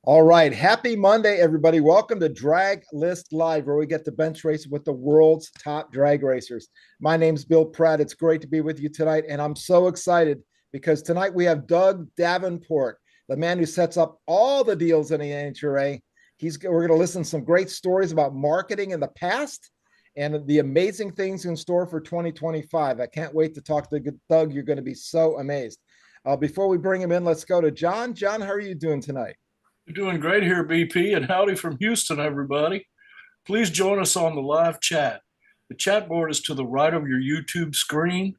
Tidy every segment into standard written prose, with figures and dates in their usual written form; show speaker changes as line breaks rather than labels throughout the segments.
All right. Happy Monday, everybody. Welcome to Draglist Live, where we get to bench race with the world's top drag racers. My name's Bill Pratt. It's great to be with you tonight. And I'm so excited because tonight we have Doug Davenport, the man who sets up all the deals in the NHRA. We're going to listen to some great stories about marketing in the past and the amazing things in store for 2025. I can't wait to talk to Doug. You're going to be so amazed. Before we bring him in, let's go to John. John, how are you doing tonight?
You're doing great here, BP, and howdy from Houston, everybody. Please join us on the live chat. The chat board is to the right of your YouTube screen.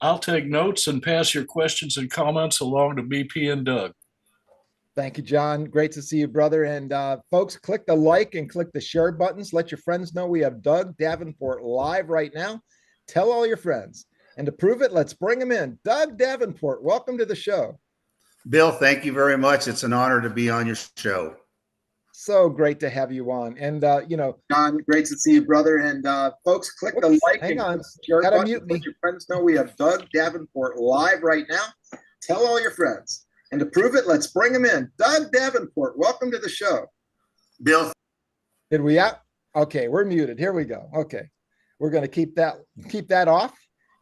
I'll take notes and pass your questions and comments along to BP and Doug.
Thank you, John. Great to see you, brother. And folks, click the like and click the share buttons. Let your friends know we have Doug Davenport live right now. Tell all your friends. And to prove it, let's bring him in. Doug Davenport, welcome to the show.
Bill, thank you very much. It's an honor to be on your show.
So great to have you on. And, John, great to see you, brother. And folks, click the like and share button. Let your friends know we have Doug Davenport live right now. Tell all your friends. And to prove it, let's bring him in. Doug Davenport, welcome to the show.
Bill.
Did we out? Okay, we're muted. Here we go. Okay. We're going to keep that off.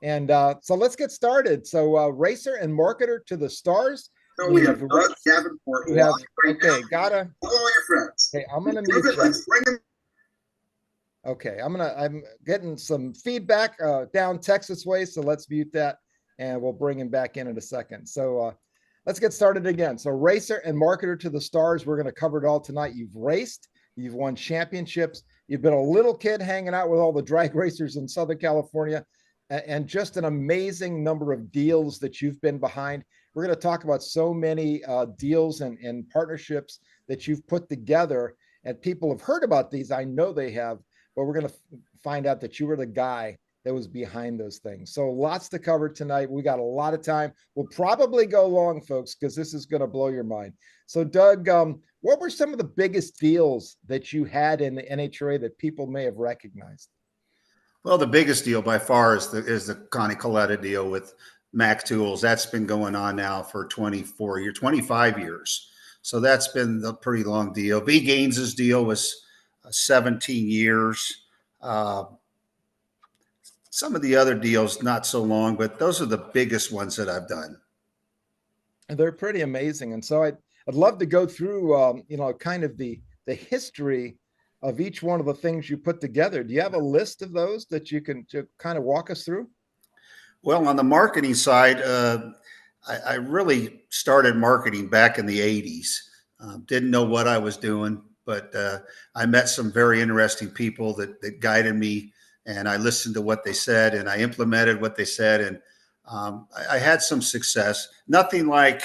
And so let's get started. So racer and marketer to the stars.
So we have Doug Davenport.
Okay, gotta.
Hello, all your friends.
Okay, I'm gonna mute you. Okay, I'm getting some feedback down Texas way, so let's mute that, and we'll bring him back in a second. So let's get started again. So racer and marketer to the stars. We're gonna cover it all tonight. You've raced, you've won championships, you've been a little kid hanging out with all the drag racers in Southern California, and just an amazing number of deals that you've been behind. We're going to talk about so many deals and partnerships that you've put together, and people have heard about these. I know they have, but we're going to find out that you were the guy that was behind those things. So lots to cover tonight. We got a lot of time. We'll probably go long, folks, because this is going to blow your mind. So Doug, what were some of the biggest deals that you had in the NHRA that people may have recognized?
Well, the biggest deal by far is the Connie Coletta deal with Mac Tools. That's been going on now for 25 years. So that's been a pretty long deal. B. Gaines's deal was 17 years. Some of the other deals, not so long, but those are the biggest ones that I've done.
And they're pretty amazing. And so I'd love to go through, kind of the history of each one of the things you put together. Do you have a list of those that you can kind of walk us through?
Well, on the marketing side, I really started marketing back in the 80s. Didn't know what I was doing, but I met some very interesting people that guided me, and I listened to what they said, and I implemented what they said, and I had some success. Nothing like,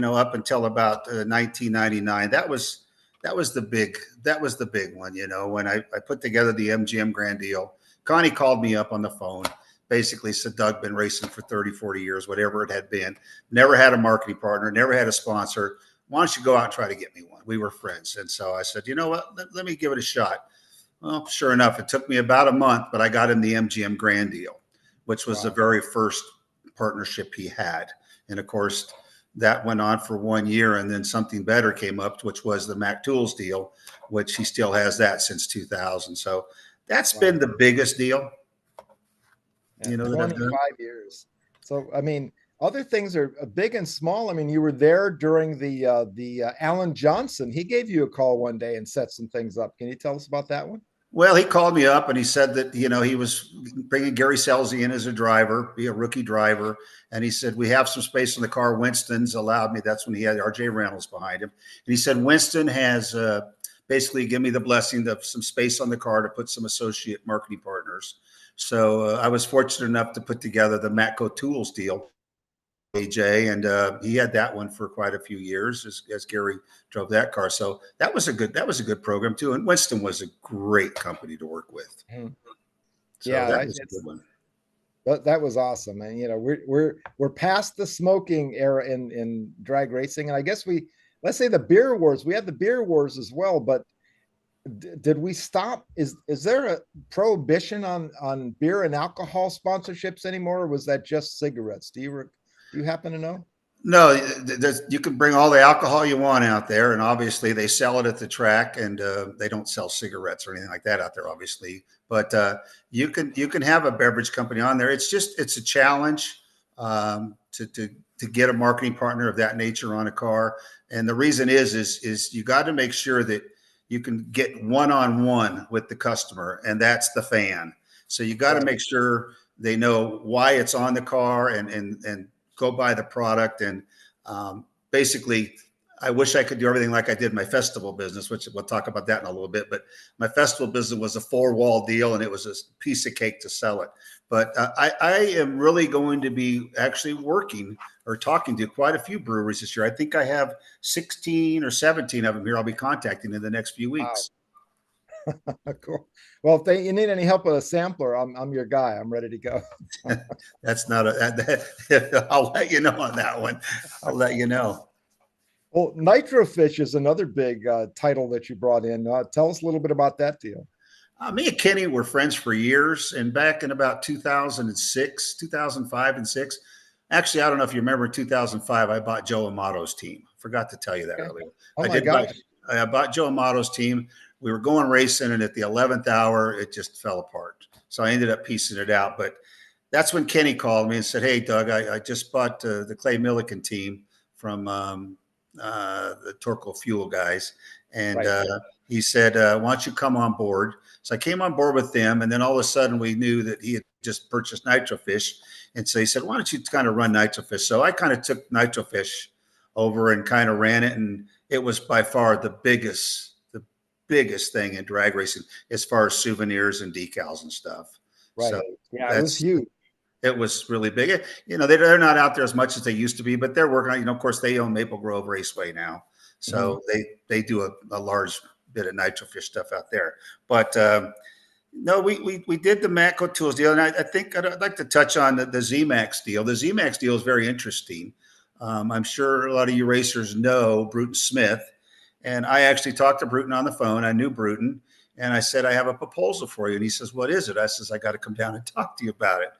up until about 1999. That was the big one, when I put together the MGM Grand Deal. Connie called me up on the phone. Basically said, Doug, been racing for 30, 40 years, whatever it had been. Never had a marketing partner, never had a sponsor. Why don't you go out and try to get me one? We were friends. And so I said, you know what, let me give it a shot. Well, sure enough, it took me about a month, but I got him the MGM Grand Deal, which was the very first partnership he had. And of course, that went on for 1 year, and then something better came up, which was the Mac Tools deal, which he still has that since 2000. So that's been the biggest deal.
25 years. So, I mean, other things are big and small. I mean, you were there during the Alan Johnson. He gave you a call one day and set some things up. Can you tell us about that one?
Well, he called me up and he said that, he was bringing Gary Selzy in as a driver, be a rookie driver. And he said, we have some space in the car. Winston's allowed me. That's when he had RJ Reynolds behind him. And he said, Winston has basically given me the blessing of some space on the car to put some associate marketing partners. So I was fortunate enough to put together the Matco Tools deal, AJ, and he had that one for quite a few years as Gary drove that car. So that was a good program too. And Winston was a great company to work with. So
yeah,
that was a good one.
That was awesome. And we're past the smoking era in drag racing, and I guess let's say the beer wars. We had the beer wars as well, but did we stop? Is there a prohibition on beer and alcohol sponsorships anymore, or was that just cigarettes? Do you happen to know?
No, you can bring all the alcohol you want out there, and obviously they sell it at the track, and they don't sell cigarettes or anything like that out there, obviously. But you can have a beverage company on there. It's a challenge to get a marketing partner of that nature on a car, and the reason is you got to make sure that you can get one-on-one with the customer, and that's the fan. So you got to make sure they know why it's on the car and go buy the product. And basically, I wish I could do everything like I did my festival business, which we'll talk about that in a little bit. But my festival business was a four-wall deal, and it was a piece of cake to sell it. But I am really going to be actually working or talking to quite a few breweries this year. I think I have 16 or 17 of them here I'll be contacting in the next few weeks.
Wow. Cool. Well, if you need any help with a sampler, I'm your guy. I'm ready to go.
That's not I'll let you know on that one. I'll let you know.
Well, Nitrofish is another big title that you brought in. Tell us a little bit about that deal.
Me and Kenny were friends for years, and back in about 2006, 2005 and 6, actually, I don't know if you remember, in 2005, I bought Joe Amato's team. Forgot to tell you that earlier.
Oh my gosh.
I bought Joe Amato's team. We were going racing, and at the 11th hour, it just fell apart. So I ended up piecing it out. But that's when Kenny called me and said, "Hey, Doug, I just bought the Clay Millican team from the Torco Fuel guys." And he said, "Why don't you come on board?" So I came on board with them. And then all of a sudden, we knew that he had just purchased Nitrofish. And so he said, "Why don't you kind of run Nitrofish?" So I kind of took Nitrofish over and kind of ran it. And it was by far the biggest thing in drag racing as far as souvenirs and decals and stuff.
Right.
So
yeah, it was huge.
It was really big. They're not out there as much as they used to be, but they're working on, of course, they own Maple Grove Raceway now. So they do a large bit of Nitrofish stuff out there. But no, we did the Matco Tools deal. And I think I'd like to touch on the Z-Max deal. The Z-Max deal is very interesting. I'm sure a lot of you racers know Bruton Smith. And I actually talked to Bruton on the phone. I knew Bruton. And I said, "I have a proposal for you." And he says, "What is it?" I says, "I got to come down and talk to you about it."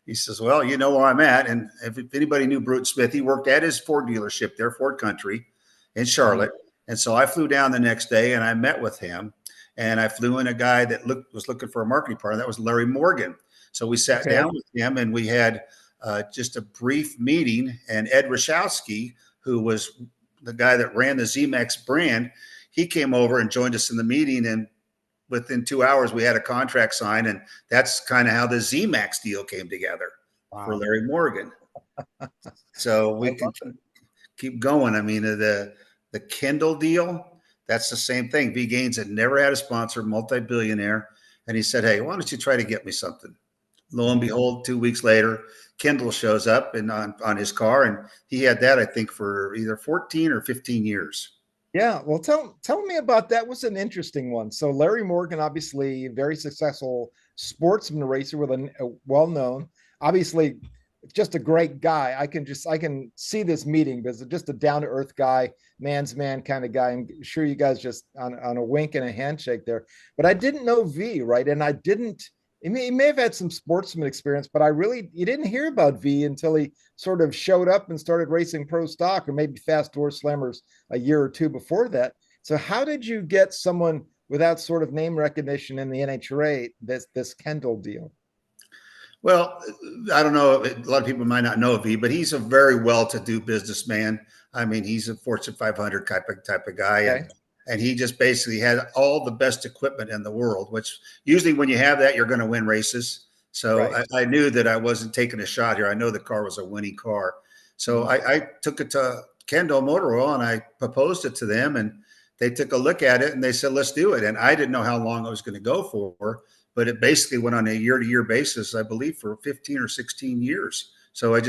He says, "Well, you know where I'm at." And if anybody knew Bruton Smith, he worked at his Ford dealership there, Ford Country in Charlotte. And so I flew down the next day and I met with him. And I flew in a guy that was looking for a marketing partner. That was Larry Morgan. So we sat down with him and we had just a brief meeting. And Ed Ryszowski, who was the guy that ran the Z-Max brand, he came over and joined us in the meeting. And within 2 hours, we had a contract signed. And that's kind of how the Z-Max deal came together for Larry Morgan. So we can keep going. I mean, the Kindle deal, that's the same thing. V Gaines had never had a sponsor, multi-billionaire. And he said, "Hey, why don't you try to get me something?" Lo and behold, 2 weeks later, Kindle shows up and on his car. And he had that, I think, for either 14 or 15 years.
Yeah. Well, tell me about that. Was an interesting one. So Larry Morgan, obviously very successful sportsman racer with a well-known, obviously just a great guy. I can see this meeting because just a down-to-earth guy, man's man kind of guy. I'm sure you guys just on a wink and a handshake there, but I didn't know V, right? And I didn't, he may have had some sportsman experience, but you didn't hear about V until he sort of showed up and started racing pro stock, or maybe fast door slammers a year or two before that. So how did you get someone without sort of name recognition in the NHRA, this Kendall deal?
Well, I don't know. A lot of people might not know V, but he's a very well-to-do businessman. I mean, he's a Fortune 500 type of guy. And he just basically had all the best equipment in the world, which usually when you have that, you're going to win races. So I knew that I wasn't taking a shot here. I know the car was a winning car. So I took it to Kendall Motor Oil and I proposed it to them, and they took a look at it and they said, "Let's do it." And I didn't know how long I was going to go for, but it basically went on a year-to-year basis, I believe, for 15 or 16 years. So I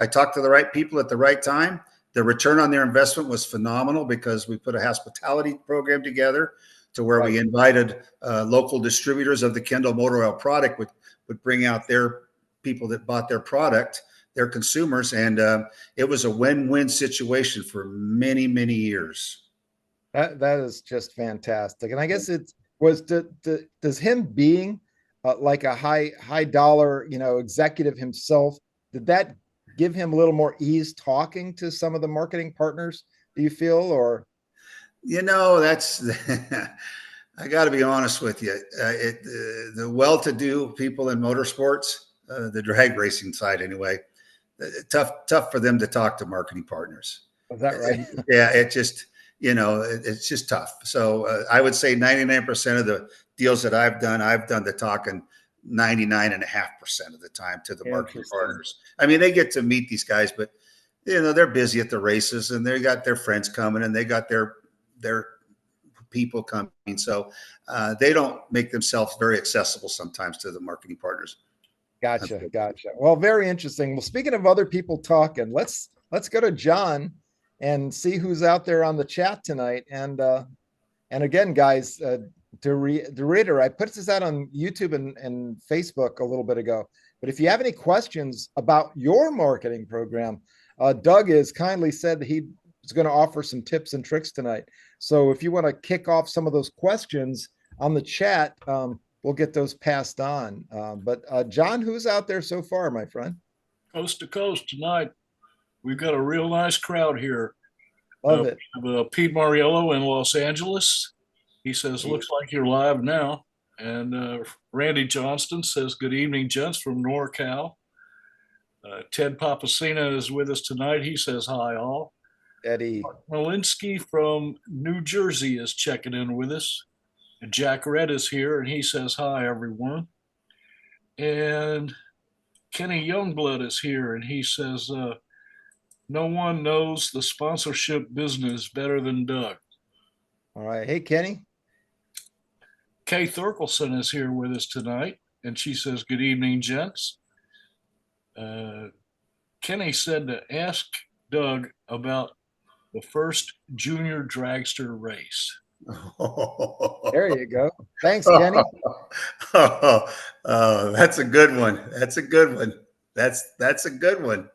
talked to the right people at the right time. The return on their investment was phenomenal because we put a hospitality program together to where we invited local distributors of the Kendall Motor Oil product would bring out their people that bought their product, their consumers. And it was a win-win situation for many, many years.
That is just fantastic. And I guess does him being like a high dollar, executive himself, did that give him a little more ease talking to some of the marketing partners, do you feel, or?
That's I got to be honest with you. The well-to-do people in motorsports, the drag racing side anyway, tough for them to talk to marketing partners.
Is that right?
Yeah, it's just tough. So I would say 99% of the deals that I've done the talking 99.5% of the time to the marketing partners. I mean, they get to meet these guys, but they're busy at the races and they got their friends coming and they got their people coming. So they don't make themselves very accessible sometimes to the marketing partners.
Gotcha. Well, very interesting. Well, speaking of other people talking, let's go to John and see who's out there on the chat tonight. And again, guys, to reiterate, I put this out on YouTube and Facebook a little bit ago. But if you have any questions about your marketing program, Doug has kindly said that he is going to offer some tips and tricks tonight. So if you want to kick off some of those questions on the chat, we'll get those passed on. But John, who's out there so far, my friend?
Coast to coast tonight. We've got a real nice crowd here.
Love it.
Pete Mariello in Los Angeles. He says, looks like you're live now. And Randy Johnston says, good evening, gents, from NorCal. Ted Papacina is with us tonight. He says, hi, all.
Eddie
Malinsky from New Jersey is checking in with us. And Jack Red is here, and he says, hi, everyone. And Kenny Youngblood is here, and he says, no one knows the sponsorship business better than Doug.
All right. Hey, Kenny.
Kay Thurkelson is here with us tonight, and she says, good evening, gents. Kenny said to ask Doug about the first junior dragster race.
There you go. Thanks, Kenny.
That's a good one. That's a good one. That's a good one.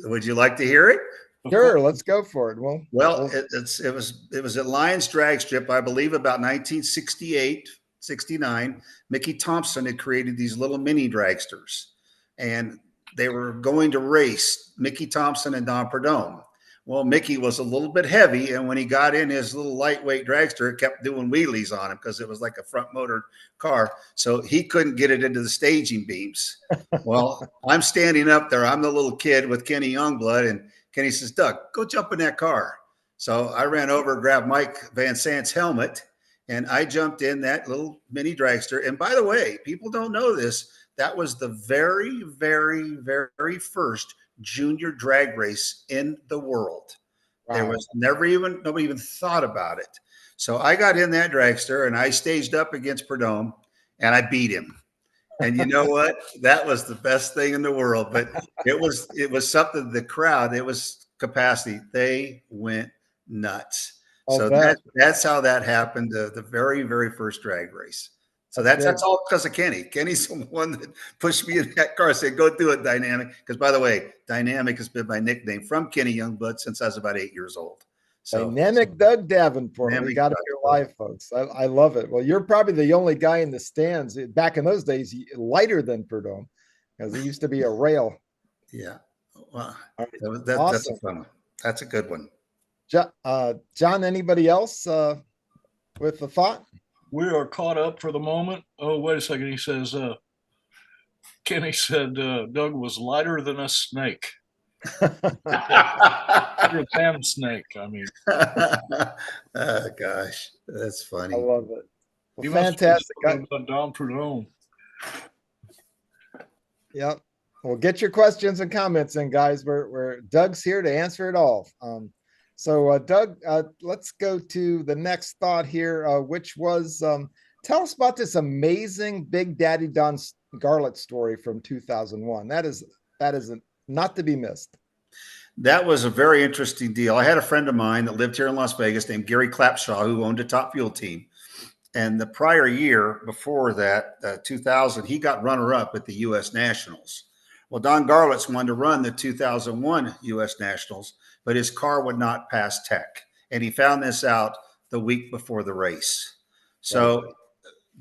Would you like to hear it?
Sure, let's go for it.
Well, it was at Lions Drag Strip, I believe, about 1968, 69. Mickey Thompson had created these little mini dragsters, and they were going to race Mickey Thompson and Don Perdome. Well, Mickey was a little bit heavy, and when he got in his little lightweight dragster, it kept doing wheelies on him because it was like a front motor car. So he couldn't get it into the staging beams. Well, I'm standing up there. I'm the little kid with Kenny Youngblood, and Kenny says, Doug, go jump in that car. So I ran over and grabbed Mike Van Sant's helmet, and I jumped in that little mini dragster. And by the way, people don't know this. That was the very, very, very first junior drag race in the world. Wow. There was nobody even thought about it. So I got in that dragster and I staged up against Perdome and I beat him. And you know what? That was the best thing in the world. But it was something, the crowd, it was capacity. They went nuts. So that's how that happened, the very, very first drag race. So that's all because of Kenny. Kenny's the one that pushed me in that car, said, go do it, Dynamic. Because, by the way, Dynamic has been my nickname from Kenny Youngblood since I was about 8 years old. So,
Dynamic Doug Davenport. We got to hear live, folks. I love it. Well, you're probably the only guy in the stands. Back in those days, lighter than Perdome because he used to be a rail.
Yeah. Well,
right.
That's a fun one. That's a good one.
John, anybody else with a thought?
We are caught up for the moment. Oh, wait a second. He says, Kenny said Doug was lighter than a snake. Lighter than a snake, I mean.
Oh, gosh. That's funny.
I love it. Well, fantastic.
About Don Perdome.
Yep. Well, get your questions and comments in, guys. We're Doug's here to answer it all. So, Doug, let's go to the next thought here, which was, tell us about this amazing Big Daddy Don Garlits story from 2001. That is not to be missed.
That was a very interesting deal. I had a friend of mine that lived here in Las Vegas named Gary Clapshaw, who owned a Top Fuel team. And the prior year before that, 2000, he got runner-up at the U.S. Nationals. Well, Don Garlits wanted to run the 2001 U.S. Nationals, but his car would not pass tech. And he found this out the week before the race. So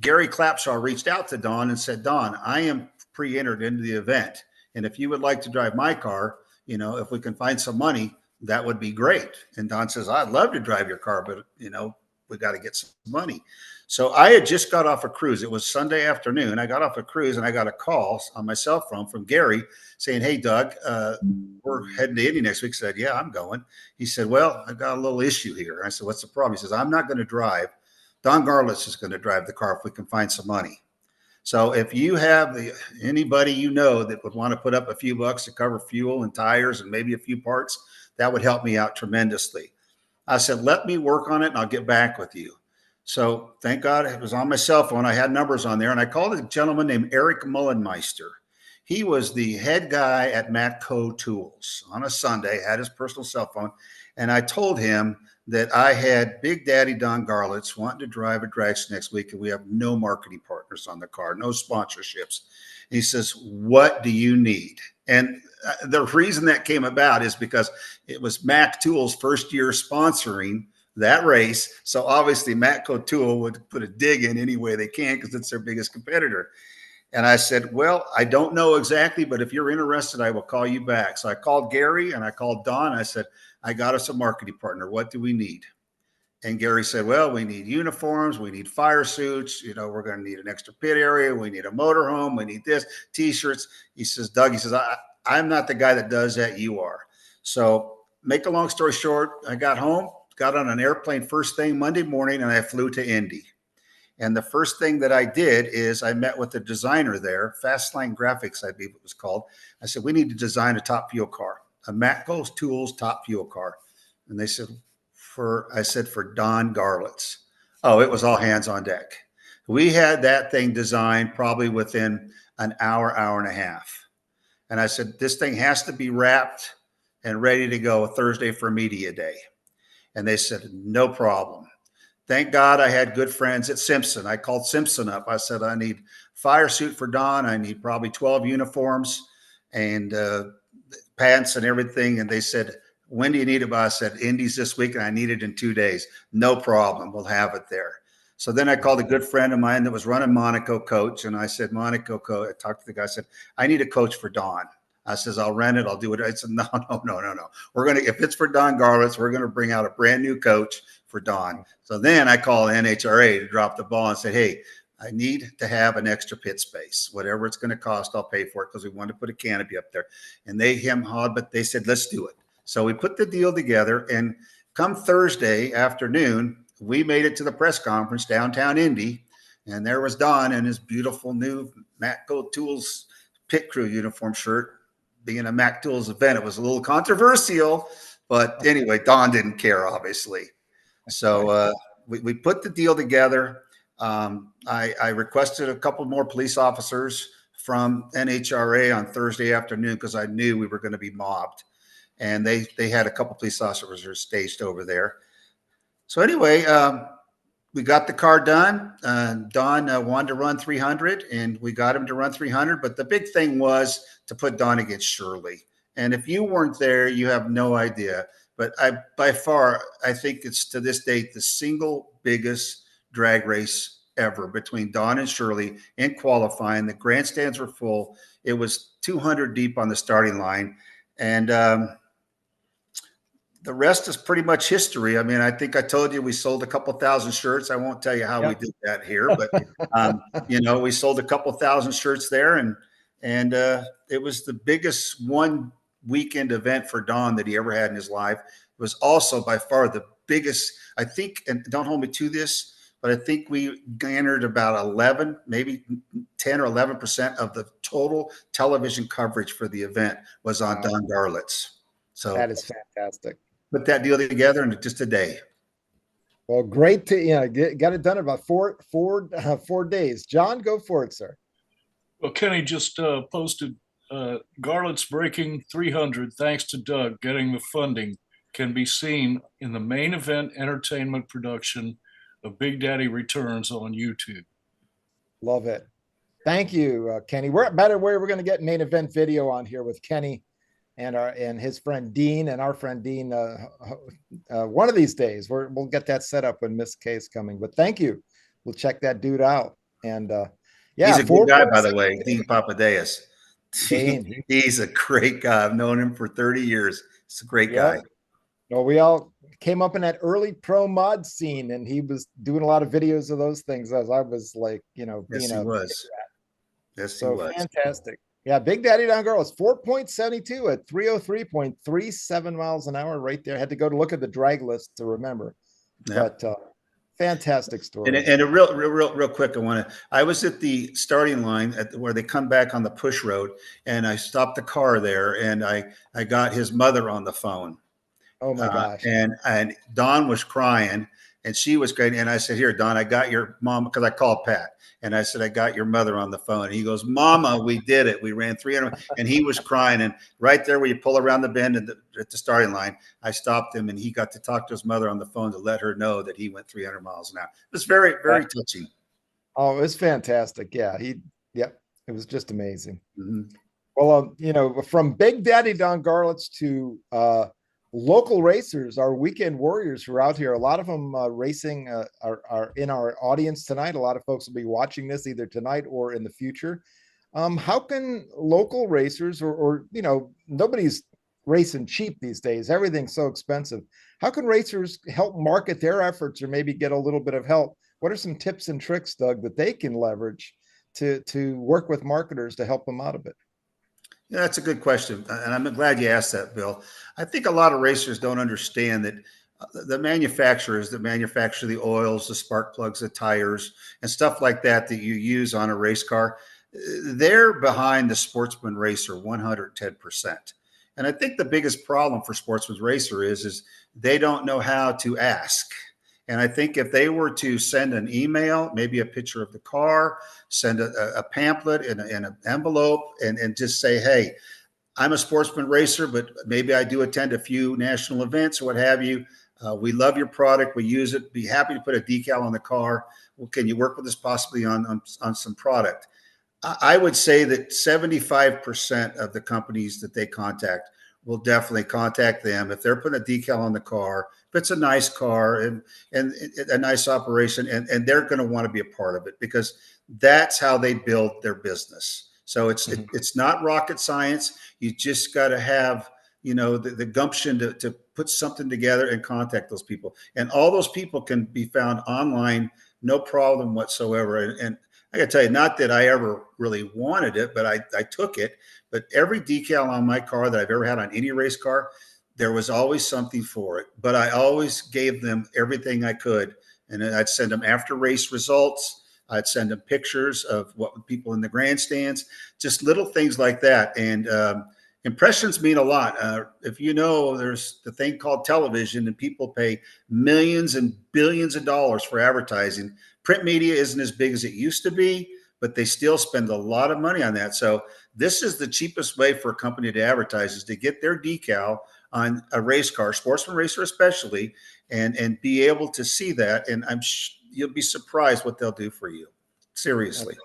Gary Clapshaw reached out to Don and said, Don, I am pre-entered into the event. And if you would like to drive my car, you know, if we can find some money, that would be great. And Don says, I'd love to drive your car, but, you know, we got to get some money. So I had just got off a cruise. It was Sunday afternoon. I got off a cruise and I got a call on my cell phone from Gary saying, hey, Doug, we're heading to Indy next week. I said, yeah, I'm going. He said, well, I got a little issue here. I said, what's the problem? He says, I'm not going to drive. Don Garlitz is going to drive the car if we can find some money. So if you have anybody you know that would want to put up a few bucks to cover fuel and tires and maybe a few parts, that would help me out tremendously. I said, let me work on it and I'll get back with you. So thank God it was on my cell phone. I had numbers on there and I called a gentleman named Eric Mullenmeister. He was the head guy at Matco Tools on a Sunday, had his personal cell phone. And I told him that I had Big Daddy Don Garlitz wanting to drive a Draglist next week, and we have no marketing partners on the car, no sponsorships. He says, what do you need? And the reason that came about is because it was Mac Tools' first year sponsoring that race. So obviously Matco Tool would put a dig in any way they can because it's their biggest competitor. And I said, well, I don't know exactly, but if you're interested, I will call you back. So I called Gary and I called Don. I said, I got us a marketing partner. What do we need? And Gary said, well, we need uniforms. We need fire suits. You know, we're going to need an extra pit area. We need a motorhome. We need this, T-shirts. He says, Doug, he says, I'm not the guy that does that. You are. So make a long story short, I got home, got on an airplane first thing Monday morning, and I flew to Indy. And the first thing that I did is I met with the designer there, Fastline Graphics, I believe it was called. I said, we need to design a top fuel car, a Matco Tools top fuel car. And they said, I said, for Don Garlitz. Oh, it was all hands on deck. We had that thing designed probably within an hour, hour and a half. And I said, this thing has to be wrapped and ready to go Thursday for media day. And they said, no problem. Thank God I had good friends at Simpson. I called Simpson up. I said, I need fire suit for Don. I need probably 12 uniforms and pants and everything. And they said, when do you need it by? I said, Indy's this week, and I need it in 2 days. No problem. We'll have it there. So then I called a good friend of mine that was running Monaco Coach. And I said, Monaco Coach, I talked to the guy. I said, I need a coach for Don. I says, I'll rent it. I'll do it. I said, no. We're going to, if it's for Don Garlitz, we're going to bring out a brand new coach for Don. So then I called NHRA to drop the ball and say, hey, I need to have an extra pit space. Whatever it's going to cost, I'll pay for it because we want to put a canopy up there. And they hem-hawed, but they said, let's do it. So we put the deal together, and come Thursday afternoon, we made it to the press conference downtown Indy, and there was Don in his beautiful new Matco Tools pit crew uniform shirt. Being a Mac Tools event, it was a little controversial, but anyway, Don didn't care, obviously. So we put the deal together. I requested a couple more police officers from NHRA on Thursday afternoon because I knew we were going to be mobbed. And they had a couple police officers staged over there. So anyway, we got the car done. Don wanted to run 300, and we got him to run 300. But the big thing was to put Don against Shirley. And if you weren't there, you have no idea. But by far, I think it's to this date the single biggest drag race ever between Don and Shirley in qualifying. The grandstands were full. It was 200 deep on the starting line. And the rest is pretty much history. I mean, I think I told you we sold a couple thousand shirts. I won't tell you how we did that here, but you know, we sold a couple thousand shirts there, and it was the biggest one weekend event for Don that he ever had in his life. It was also by far the biggest, I think, and don't hold me to this, but I think we garnered about 11, maybe 10 or 11% of the total television coverage for the event was on Don Garlitz. So
that is fantastic.
Put that deal together in just a day.
Well, great to got it done in about four days. John, go for it, sir.
Well, Kenny just posted Garlitz breaking 300 thanks to Doug getting the funding can be seen in the main event entertainment production of Big Daddy Returns on YouTube.
Love it. Thank you, Kenny. We're going to get main event video on here with Kenny and his friend Dean and our friend Dean. One of these days, we'll get that set up when Miss K is coming. But thank you. We'll check that dude out. And yeah,
he's a good guy, by the way, Dean Papadakis.
Dane,
He's a great guy. I've known him for 30 years. He's a great guy.
Well, we all came up in that early pro mod scene, and he was doing a lot of videos of those things as I was like,
Yes,
being
he
a
was. Yes, he
so
was.
fantastic. Yeah, Big Daddy Don Girl is 4.72 at 303.37 miles an hour right there. Had to go to look at the drag list to remember,
Yeah.
but fantastic story.
And a real quick, I was at the starting line where they come back on the push road, and I stopped the car there, and I got his mother on the phone.
Oh my gosh.
And Dawn was crying, and she was crying. And I said, "Here, Dawn, I got your mom," because I called Pat, and I said, "I got your mother on the phone." And he goes, "Mama, we did it. We ran 300," and he was crying. And right there, where you pull around the bend at the starting line, I stopped him, and he got to talk to his mother on the phone to let her know that he went 300 miles an hour. It was very, very touching.
Oh, it was fantastic. Yeah, yep, it was just amazing.
Mhm.
Well, from Big Daddy Don Garlits to local racers, our weekend warriors who are out here. A lot of them racing are in our audience tonight. A lot of folks will be watching this either tonight or in the future. How can local racers, or nobody's racing cheap these days. Everything's so expensive. How can racers help market their efforts or maybe get a little bit of help? What are some tips and tricks, Doug, that they can leverage to work with marketers to help them out a bit?
Yeah, that's a good question. And I'm glad you asked that, Bill. I think a lot of racers don't understand that the manufacturers that manufacture the oils, the spark plugs, the tires, and stuff like that that you use on a race car, they're behind the sportsman racer 110%. And I think the biggest problem for sportsman racer is they don't know how to ask. And I think if they were to send an email, maybe a picture of the car, send a pamphlet in an envelope, and just say, "Hey, I'm a sportsman racer, but maybe I do attend a few national events or what have you. We love your product. We use it. Be happy to put a decal on the car. Well, can you work with us possibly on some product?" I would say that 75% of the companies that they contact will definitely contact them if they're putting a decal on the car, if it's a nice car and a nice operation, and they're going to want to be a part of it because that's how they build their business. So it's not rocket science. You just got to have the gumption to put something together and contact those people, and all those people can be found online, no problem whatsoever. And I got to tell you, not that I ever really wanted it, but I took it. But every decal on my car that I've ever had on any race car, there was always something for it. But I always gave them everything I could. And then I'd send them after race results. I'd send them pictures of what people in the grandstands, just little things like that. And impressions mean a lot. If there's the thing called television, and people pay millions and billions of dollars for advertising. Print media isn't as big as it used to be, but they still spend a lot of money on that. So this is the cheapest way for a company to advertise, is to get their decal on a race car, sportsman racer especially, and be able to see that. And you'll be surprised what they'll do for you. Seriously.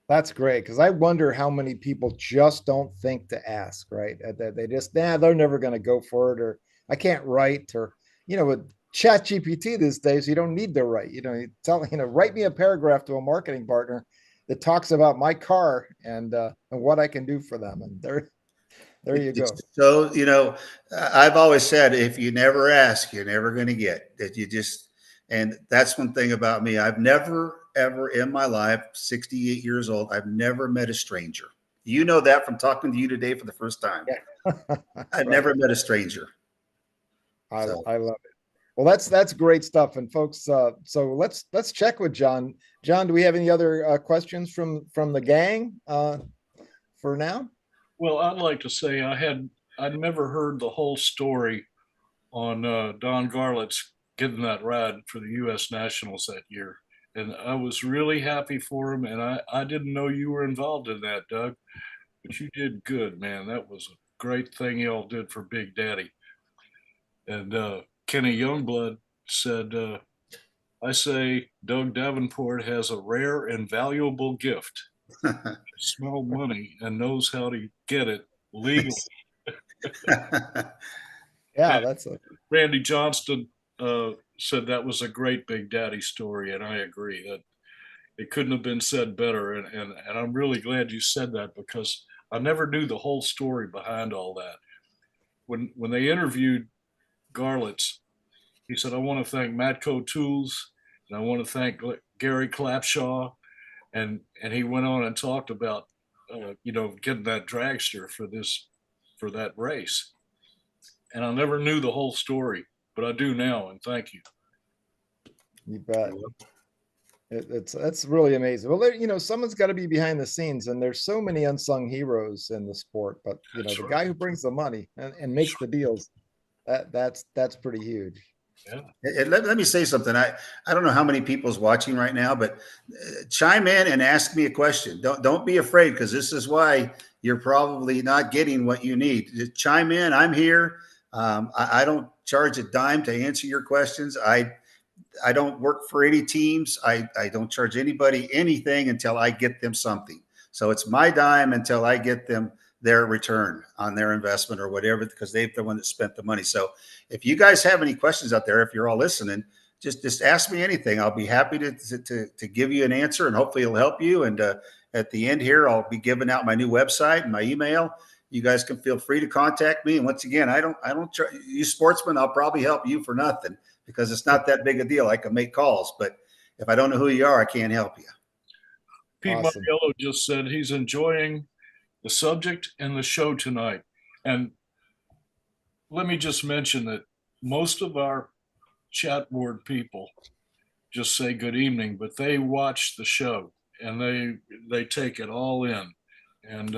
That's great, because I wonder how many people just don't think to ask, right? They just, they're never going to go for it, or I can't write, or, with Chat GPT these days, you don't need to write. You write me a paragraph to a marketing partner that talks about my car and what I can do for them. And there you go.
So, I've always said, if you never ask, you're never going to get that. And that's one thing about me. I've never, ever in my life, 68 years old, I've never met a stranger. You know that from talking to you today for the first time.
Yeah.
I've never met a stranger.
I love it. Well, that's great stuff. And folks, so let's check with John. John, do we have any other questions from the gang for now?
Well, I'd like to say I'd never heard the whole story on Don Garlett's getting that ride for the U.S. Nationals that year, and I was really happy for him. And I didn't know you were involved in that, Doug, but you did good, man. That was a great thing y'all did for Big Daddy. And Kenny Youngblood said, I say Doug Davenport has a rare and valuable gift. Smell money and knows how to get it legally.
Yeah,
And
that's
Randy Johnston said that was a great Big Daddy story, and I agree that it couldn't have been said better. And I'm really glad you said that, because I never knew the whole story behind all that. When they interviewed Garlitz, he said, "I want to thank Matco Tools, and I want to thank Gary Clapshaw," and he went on and talked about getting that dragster for that race. And I never knew the whole story, but I do now, and thank you.
You bet. That's really amazing. Well, someone's got to be behind the scenes, and there's so many unsung heroes in the sport. But
That's
the
right.
guy who brings the money and makes the deals, that's pretty huge.
Yeah.
Let me say something. I don't know how many people's watching right now, but chime in and ask me a question. Don't be afraid, because this is why you're probably not getting what you need. Just chime in. I'm here. I don't charge a dime to answer your questions. I don't work for any teams. I don't charge anybody anything until I get them something. So it's my dime until I get them their return on their investment or whatever, because they're the one that spent the money. So if you guys have any questions out there, if you're all listening, just ask me anything. I'll be happy to give you an answer, and hopefully it'll help you. And at the end here, I'll be giving out my new website and my email. You guys can feel free to contact me. And once again, I don't you sportsmen, I'll probably help you for nothing, because it's not that big a deal. I can make calls, but if I don't know who you are, I can't help you.
Pete
Awesome.
Mariello just said he's enjoying the subject and the show tonight. And let me just mention that most of our chat board people just say good evening, but they watch the show and they take it all in. And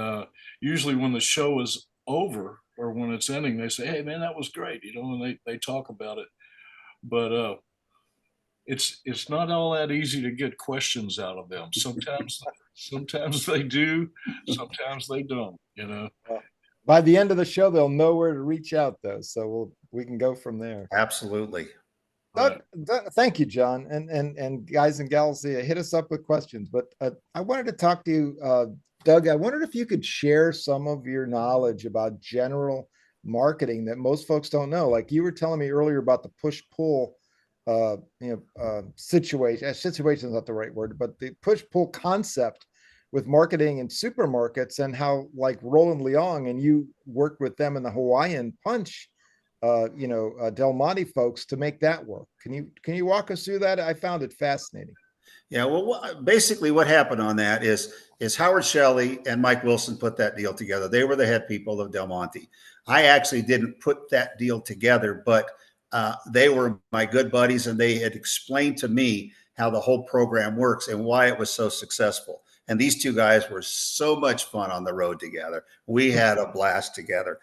usually when the show is over or when it's ending, they say, "Hey man, that was great," and they talk about it. But it's not all that easy to get questions out of them. Sometimes they do, sometimes they don't.
By the end of the show, they'll know where to reach out, though, so we can go from there.
Absolutely.
Doug, thank you, John, and guys and gals, hit us up with questions. But I wanted to talk to you, Doug. I wondered if you could share some of your knowledge about general marketing that most folks don't know. Like you were telling me earlier about the push-pull, situation. Situation is not the right word, but the push-pull concept with marketing in supermarkets, and how like Roland Leong and you worked with them in the Hawaiian Punch. Del Monte folks to make that work. Can you walk us through that? I found it fascinating.
Yeah, well, basically what happened on that is Howard Shelley and Mike Wilson put that deal together. They were the head people of Del Monte. I actually didn't put that deal together, but they were my good buddies, and they had explained to me how the whole program works and why it was so successful. And these two guys were so much fun on the road together. We had a blast together.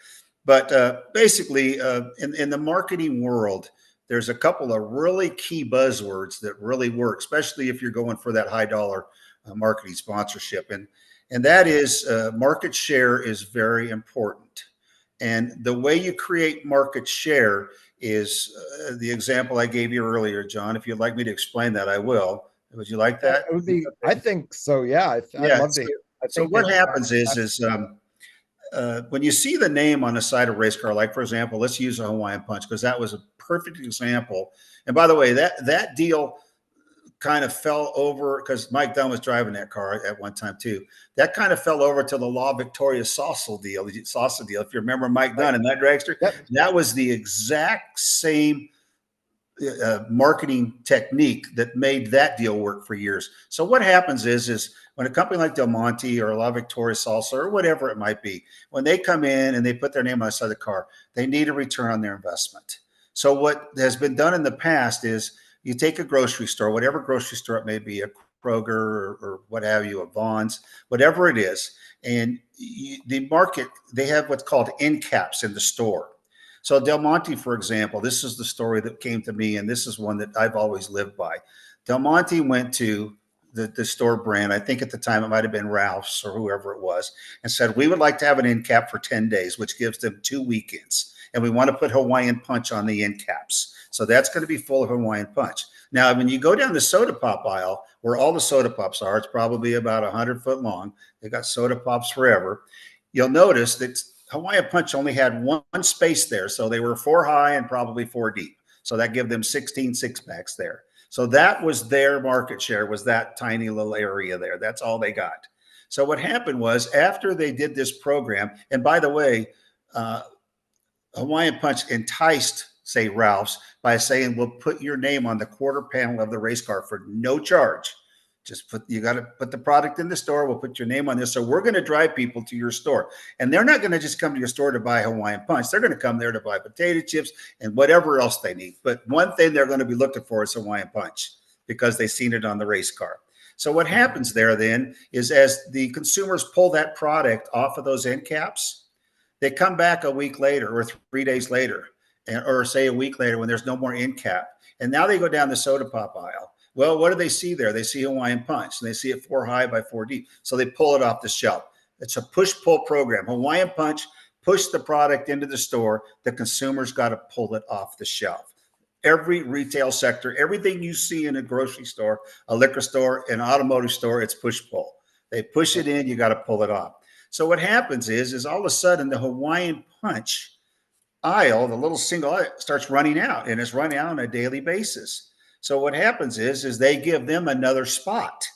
But basically, in the marketing world, there's a couple of really key buzzwords that really work, especially if you're going for that high dollar marketing sponsorship. And that is market share is very important. And the way you create market share is the example I gave you earlier, John. If you'd like me to explain that, I will. Would you like that?
It would be. I think so. Yeah, I'd love to hear.
So what happens is when you see the name on the side of a race car, like for example, let's use a Hawaiian Punch, because that was a perfect example. And by the way, that deal kind of fell over because Mike Dunn was driving that car at one time too. That kind of fell over to the La Victoria Salsa deal. If you remember Mike Dunn and that dragster,
Yep.
That was the exact same marketing technique that made that deal work for years. So what happens is when a company like Del Monte or La Victoria Salsa or whatever it might be, when they come in and they put their name on the side of the car, they need a return on their investment. So what has been done in the past is you take a grocery store, whatever grocery store it may be, a Kroger or what have you, a Vons, whatever it is, and the market, they have what's called end caps in the store. So Del Monte, for example, this is the story that came to me, and this is one that I've always lived by. Del Monte went to the store brand, I think at the time it might have been Ralph's or whoever it was, and said, we would like to have an end cap for 10 days, which gives them 2 weekends. And we want to put Hawaiian Punch on the end caps. So that's going to be full of Hawaiian Punch. Now, when you go down the soda pop aisle, where all the soda pops are, it's probably about 100 foot long. They got soda pops forever. You'll notice that Hawaiian Punch only had one space there. So they were 4 high and probably 4 deep. So that gave them 16 six-packs there. So that was their market share, was that tiny little area there. That's all they got. So what happened was after they did this program, and by the way, Hawaiian Punch enticed, say, Ralph's by saying, we'll put your name on the quarter panel of the race car for no charge. Just you got to put the product in the store. We'll put your name on this. So we're going to drive people to your store. And they're not going to just come to your store to buy Hawaiian Punch. They're going to come there to buy potato chips and whatever else they need. But one thing they're going to be looking for is Hawaiian Punch because they've seen it on the race car. So what happens there then is as the consumers pull that product off of those end caps, they come back a week later or 3 days later, or say a week later when there's no more end cap. And now they go down the soda pop aisle. Well, what do they see there? They see Hawaiian Punch and they see it 4 high by 4 deep. So they pull it off the shelf. It's a push-pull program. Hawaiian Punch, push the product into the store. The consumer's got to pull it off the shelf. Every retail sector, everything you see in a grocery store, a liquor store, an automotive store, it's push-pull. They push it in, you got to pull it off. So what happens is all of a sudden the Hawaiian Punch aisle, the little single aisle, starts running out, and it's running out on a daily basis. So what happens is they give them another spot,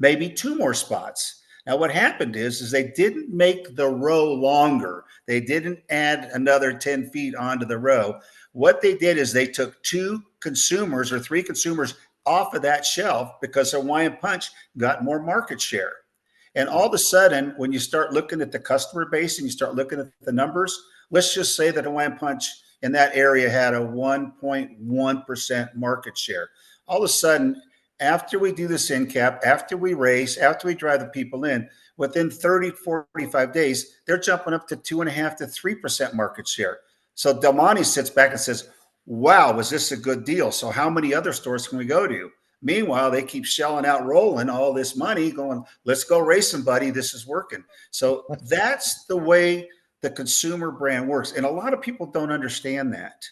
maybe 2 more spots. Now what happened is they didn't make the row longer. They didn't add another 10 feet onto the row. What they did is they took 2 consumers or 3 consumers off of that shelf because Hawaiian Punch got more market share. And all of a sudden, when you start looking at the customer base and you start looking at the numbers, let's just say that Hawaiian Punch in that area had a 1.1% market share. All of a sudden, after we do this end cap, after we race, after we drive the people in, within 30, 45 days, they're jumping up to 2.5 to 3% market share. So Del Monte sits back and says, wow, was this a good deal? So how many other stores can we go to? Meanwhile, they keep shelling out, rolling all this money, going, let's go racing, buddy. This is working. So that's the way the consumer brand works. And a lot of people don't understand that.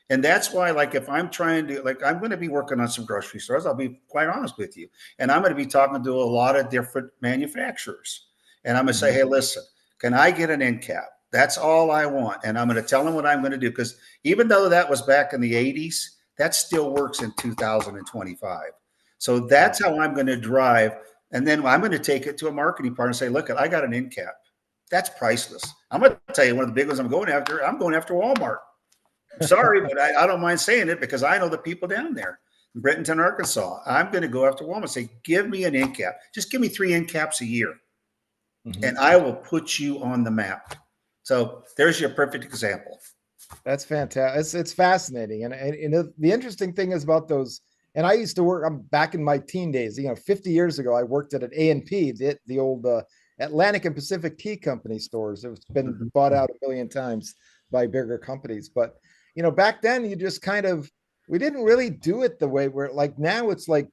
And that's why, like, if I'm trying to, like, I'm going to be working on some grocery stores, I'll be quite honest with you. And I'm going to be talking to a lot of different manufacturers. And I'm going to say, hey, listen, can I get an end cap? That's all I want. And I'm going to tell them what I'm going to do. Because even though that was back in the 80s, that still works in 2025. So that's how I'm going to drive. And then I'm going to take it to a marketing partner and say, look, I got an end cap. That's priceless. I'm going to tell you one of the big ones I'm going after Walmart. Sorry, but I don't mind saying it because I know the people down there in Brenton, Arkansas. I'm going to go after Walmart and say, give me an end cap. Just give me 3 end caps a year. And I will put you on the map. So there's your perfect example.
That's fantastic. It's fascinating. And you know, the interesting thing is about those, and I used to work, I'm back in my teen days, 50 years ago, I worked at an A&P, the old Atlantic and Pacific Tea Company stores. It's been bought out a million times by bigger companies. But, back then you just we didn't really do it the way we're like now. It's like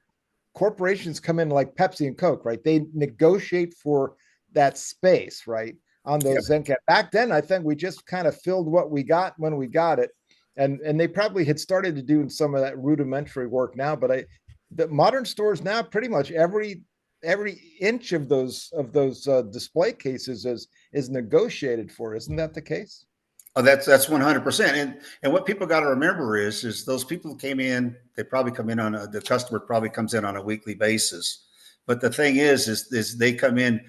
corporations come in like Pepsi and Coke, right? They negotiate for that space, right? On those end cap. Back then, I think we just kind of filled what we got when we got it. And they probably had started to do some of that rudimentary work now, but the modern stores now, pretty much every inch of those display cases is negotiated for. Isn't that the case?
Oh, that's 100%. And what people got to remember is those people who came in, they probably come in the customer probably comes in on a weekly basis. But the thing is they come in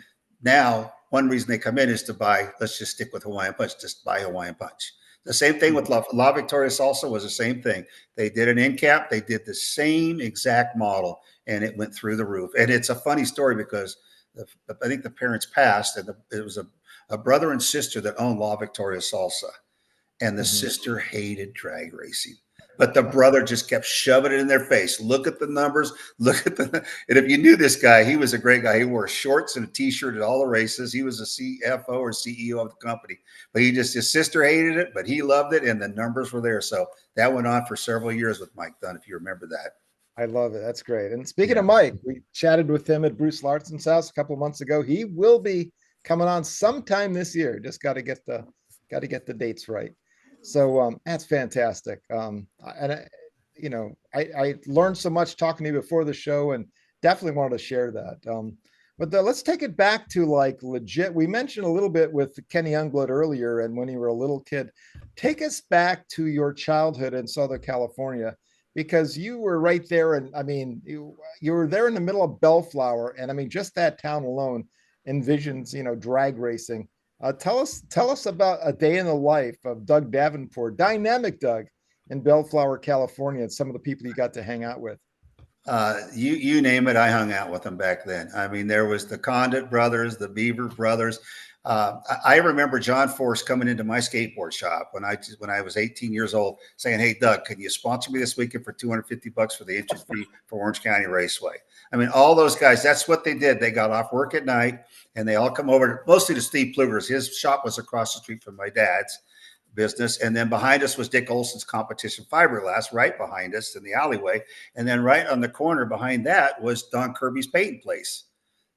now. One reason they come in is to buy. Let's just stick with Hawaiian Punch. Just buy Hawaiian Punch. The same thing with La Victoria Salsa was the same thing. They did an end cap. They did the same exact model, and it went through the roof. And it's a funny story because I think the parents passed, and it was a brother and sister that owned La Victoria Salsa, and the sister hated drag racing. But the brother just kept shoving it in their face. Look at the numbers. And if you knew this guy, he was a great guy. He wore shorts and a t-shirt at all the races. He was a CFO or CEO of the company, but his sister hated it, but he loved it. And the numbers were there. So that went on for several years with Mike Dunn, if you remember that.
I love it. That's great. And speaking of Mike, we chatted with him at Bruce Larson's house a couple of months ago. He will be coming on sometime this year. Just got to get the dates right. So that's fantastic. And I learned so much talking to you before the show, and definitely wanted to share that. But let's take it back to like legit. We mentioned a little bit with Kenny Youngblood earlier, and when you were a little kid. Take us back to your childhood in Southern California, because you were right there, and I mean, you were there in the middle of Bellflower, and I mean, just that town alone. envisions, drag racing. Tell us about a day in the life of Doug Davenport, dynamic Doug, in Bellflower, California, and some of the people you got to hang out with.
You name it, I hung out with them back then. I mean, there was the Condit brothers, the Beaver brothers. I remember John Force coming into my skateboard shop when I was 18 years old, saying, "Hey, Doug, can you sponsor me this weekend for $250 for the entrance fee for Orange County Raceway?" I mean, all those guys, that's what they did. They got off work at night and they all come over, mostly to Steve Pluger's. His shop was across the street from my dad's business. And then behind us was Dick Olson's Competition Fiberglass, right behind us in the alleyway. And then right on the corner behind that was Don Kirby's painting place.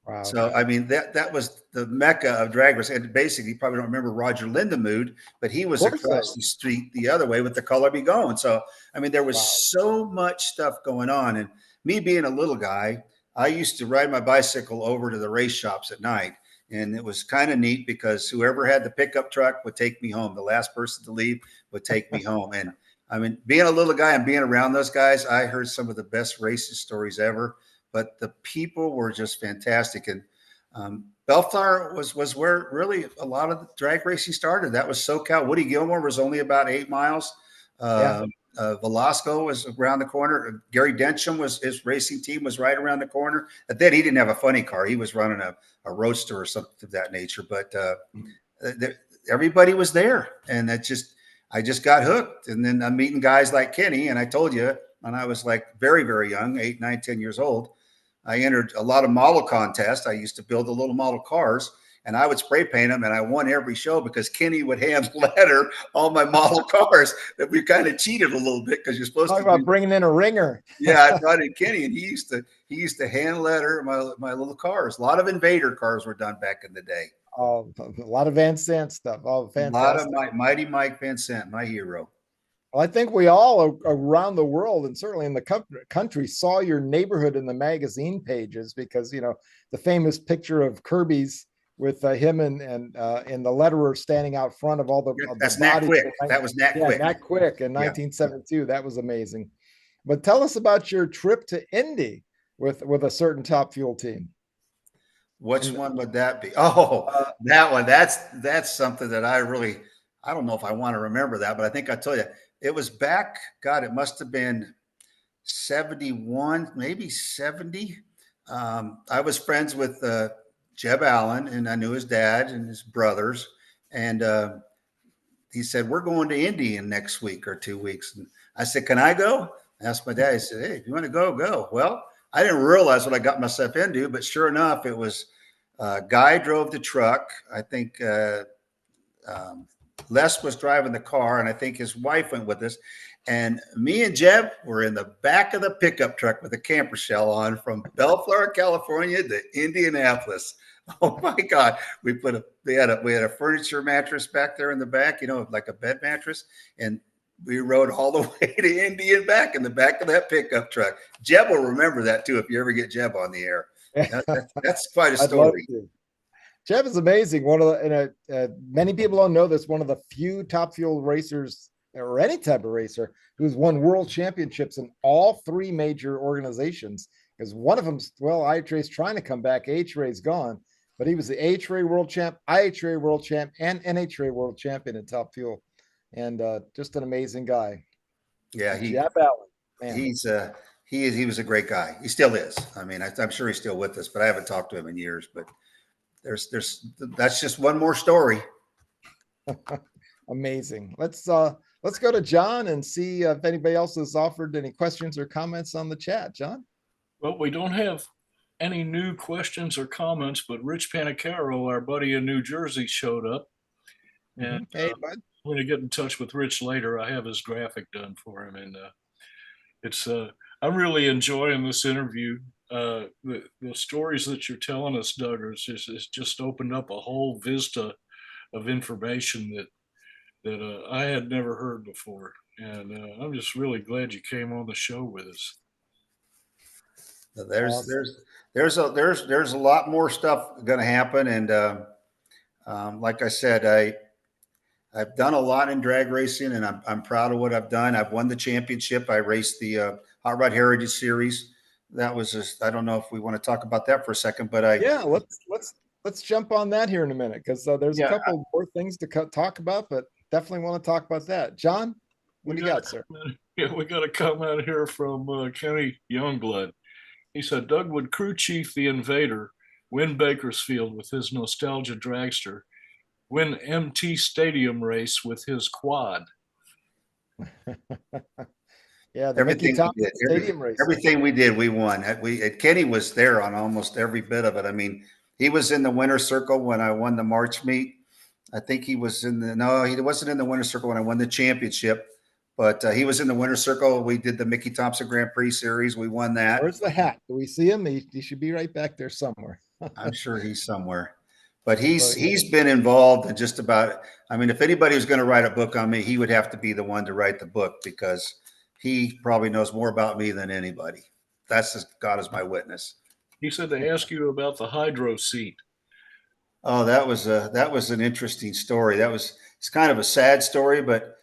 Wow.
So, I mean, that was the mecca of drag racing. And basically, you probably don't remember Roger Lindemood, but he was across the street the other way with the Color Be Going. So, I mean, there was so much stuff going on. And me being a little guy, I used to ride my bicycle over to the race shops at night. And it was kind of neat because whoever had the pickup truck would take me home. The last person to leave would take me home. And I mean, being a little guy and being around those guys, I heard some of the best racing stories ever. But the people were just fantastic. And Bellflower was where really a lot of the drag racing started. That was SoCal. Woody Gilmore was only about 8 miles. Velasco was around the corner. Gary Densham his racing team was right around the corner. And then he didn't have a funny car. He was running a roadster or something of that nature. But everybody was there, and I just got hooked. And then I'm meeting guys like Kenny. And I told you, when I was like very, very young, 8, 9, 10 years old, I entered a lot of model contests. I used to build the little model cars. And I would spray paint them, and I won every show because Kenny would hand letter all my model cars. That we kind of cheated a little bit because you're supposed
to about bringing in a ringer.
Yeah, I brought in Kenny, and he used to hand letter my little cars. A lot of Invader cars were done back in the day.
Oh, a lot of Van Sant stuff. Oh, fantastic!
A lot of Mighty Mike Van Sant, my hero.
Well, I think we all around the world and certainly in the country saw your neighborhood in the magazine pages because the famous picture of Kirby's with him and the letterer standing out front of all the
that's
the
Nat Quick. That was Nat Quick.
Nat Quick in 1972. That was amazing. But tell us about your trip to Indy with a certain Top Fuel team.
Which one would that be? Oh, that one. That's something that I don't know if I want to remember that, but I think I told you it was back. God, it must have been 71, maybe 70. I was friends with Jeb Allen, and I knew his dad and his brothers. And he said, "We're going to Indy in next week or 2 weeks." And I said, "Can I go?" I asked my dad. He said, "Hey, if you want to go, go." Well, I didn't realize what I got myself into, but sure enough, it was Guy drove the truck. I think Les was driving the car, and I think his wife went with us. And me and Jeb were in the back of the pickup truck with a camper shell on from Bellflower, California to Indianapolis. Oh my God. We had a furniture mattress back there in the back, like a bed mattress. And we rode all the way to Indy and back in the back of that pickup truck. Jeb will remember that too, if you ever get Jeb on the air. That's quite a story.
Jeb is amazing. Many people don't know this. One of the few Top Fuel racers or any type of racer who's won world championships in all 3 major organizations. Because one of them's, IHRA is trying to come back. AHRA is gone, but he was the AHRA world champ, IHRA world champ, and NHRA world champion in Top Fuel. And just an amazing guy.
Yeah,
Jeb Allen. Man.
He was a great guy. He still is. I mean, I'm sure he's still with us, but I haven't talked to him in years. But that's just one more story.
Amazing. Let's go to John and see if anybody else has offered any questions or comments on the chat. John?
Well, we don't have any new questions or comments, but Rich Panicaro, our buddy in New Jersey, showed up. And
hey, bud.
I'm going to get in touch with Rich later. I have his graphic done for him. And I'm really enjoying this interview. The stories that you're telling us, Doug, it's just opened up a whole vista of information that I had never heard before. And I'm just really glad you came on the show with us.
There's a lot more stuff going to happen. And like I said, I've done a lot in drag racing, and I'm proud of what I've done. I've won the championship. I raced the Hot Rod Heritage Series. That was I don't know if we want to talk about that for a second, but
let's let's jump on that here in a minute because there's a
Yeah.
couple more things to talk about, but definitely want to talk about that. John, what do you got, sir?
Yeah, we got a comment here from Kenny Youngblood. He said, Doug, would crew chief the Invader win Bakersfield with his nostalgia dragster, win MT Stadium race with his quad?
Yeah, the Mickey
Everything we
Thompson
did,
Stadium race.
everything we did, we won. Kenny was there on almost every bit of it. I mean, he was in the winner's circle when I won the March meet. I think he was no, he wasn't in the winner's circle when I won the championship, but he was in the winner's circle. We did the Mickey Thompson Grand Prix series. We won that.
Where's the hat? Do we see him? He should be right back there somewhere.
I'm sure he's somewhere, but he's
Well,
he's been involved in just about. I mean, if anybody was going to write a book on me, he would have to be the one to write the book because he probably knows more about me than anybody. That's just God is my witness.
He said they ask you about the hydro seat.
Oh, that was an interesting story. It's kind of a sad story, but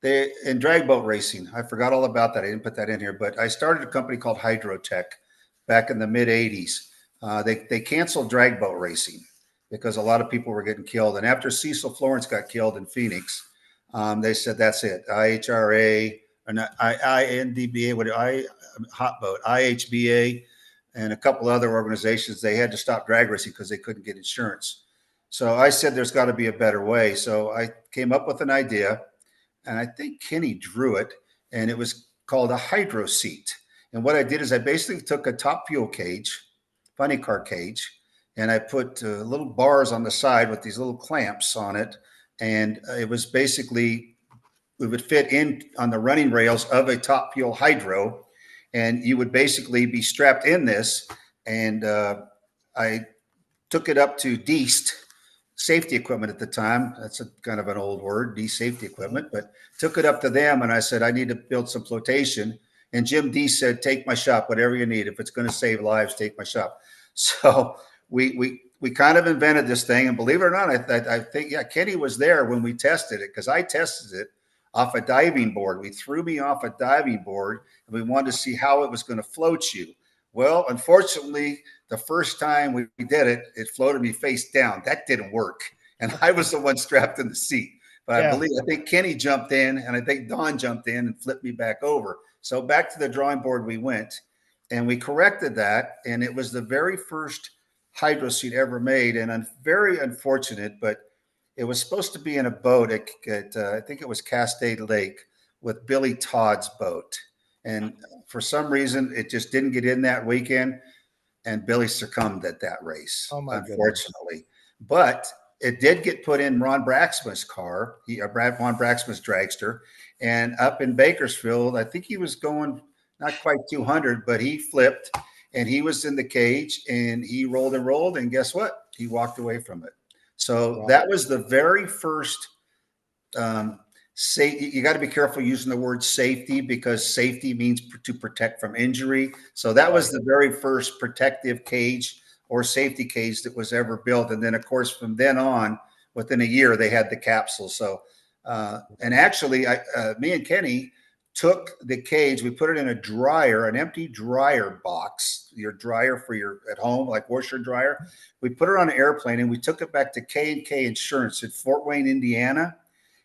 they in drag boat racing. I forgot all about that. I didn't put that in here, but I started a company called Hydrotech back in the mid '80s. They canceled drag boat racing because a lot of people were getting killed. And after Cecil Florence got killed in Phoenix, they said that's it. IHRA or not INDBA, Hot Boat, IHBA, and a couple other organizations, they had to stop drag racing because they couldn't get insurance. So I said there's got to be a better way. So I came up with an idea, and I think Kenny drew it, and it was called a hydro seat. And what I did is I basically took a top fuel cage, funny car cage, and I put little bars on the side with these little clamps on it. And it was basically, it would fit in on the running rails of a top fuel hydro. And you would basically be strapped in this. And I took it up to DEAST, safety equipment at the time. That's a kind of an old word, DEAST safety equipment, but took it up to them. And I said, I need to build some flotation. And Jim D said, take my shop, whatever you need. If it's going to save lives, take my shop. So we kind of invented this thing. And believe it or not, I think, yeah, Kenny was there when we tested it because I tested it off a diving board. We threw me off a diving board and we wanted to see how it was going to float you. Well, unfortunately, the first time we did it, it floated me face down. That didn't work. And I was the one strapped in the seat. But yeah. I think Kenny jumped in and I think Don jumped in and flipped me back over. So back to the drawing board we went and we corrected that. And it was the very first hydro seat ever made. And very unfortunate, but it was supposed to be in a boat at I think it was Cascade Lake with Billy Todd's boat. And for some reason, it just didn't get in that weekend. And Billy succumbed at that race, unfortunately. But it did get put in Ron Braxman's car, Ron Braxman's dragster. And up in Bakersfield, I think he was going not quite 200, but he flipped and he was in the cage and he rolled and rolled. And guess what? He walked away from it. So that was the very first you got to be careful using the word safety because safety means to protect from injury. So that was the very first protective cage or safety cage that was ever built. And then, of course, from then on, within a year, they had the capsule. So, and actually, me and Kenny took the cage, we put it in a dryer, an empty dryer box, your dryer for your at home, like washer dryer. We put it on an airplane and we took it back to K&K Insurance in Fort Wayne, Indiana.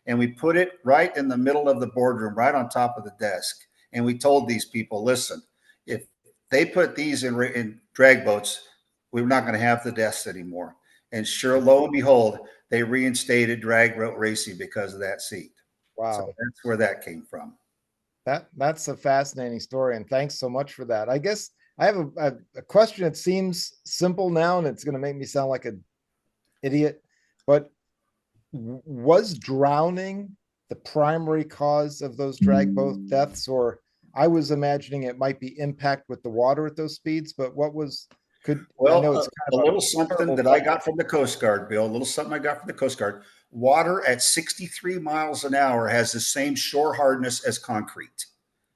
And we put it right in the middle of the boardroom, right on top of the desk. And we told these people, listen, if they put these in drag boats, we're not going to have the deaths anymore. And sure, lo and behold, they reinstated drag boat racing because of that seat.
Wow.
So that's where that came from.
That's a fascinating story. And thanks so much for that. I guess I have a question that seems simple now, and it's going to make me sound like an idiot, but was drowning the primary cause of those drag boat deaths? Or I was imagining it might be impact with the water at those speeds, but what was, I know it's kind of
a little something that I got from the Coast Guard, Bill, a little something I got from the Coast Guard. Water at 63 miles an hour has the same shore hardness as concrete.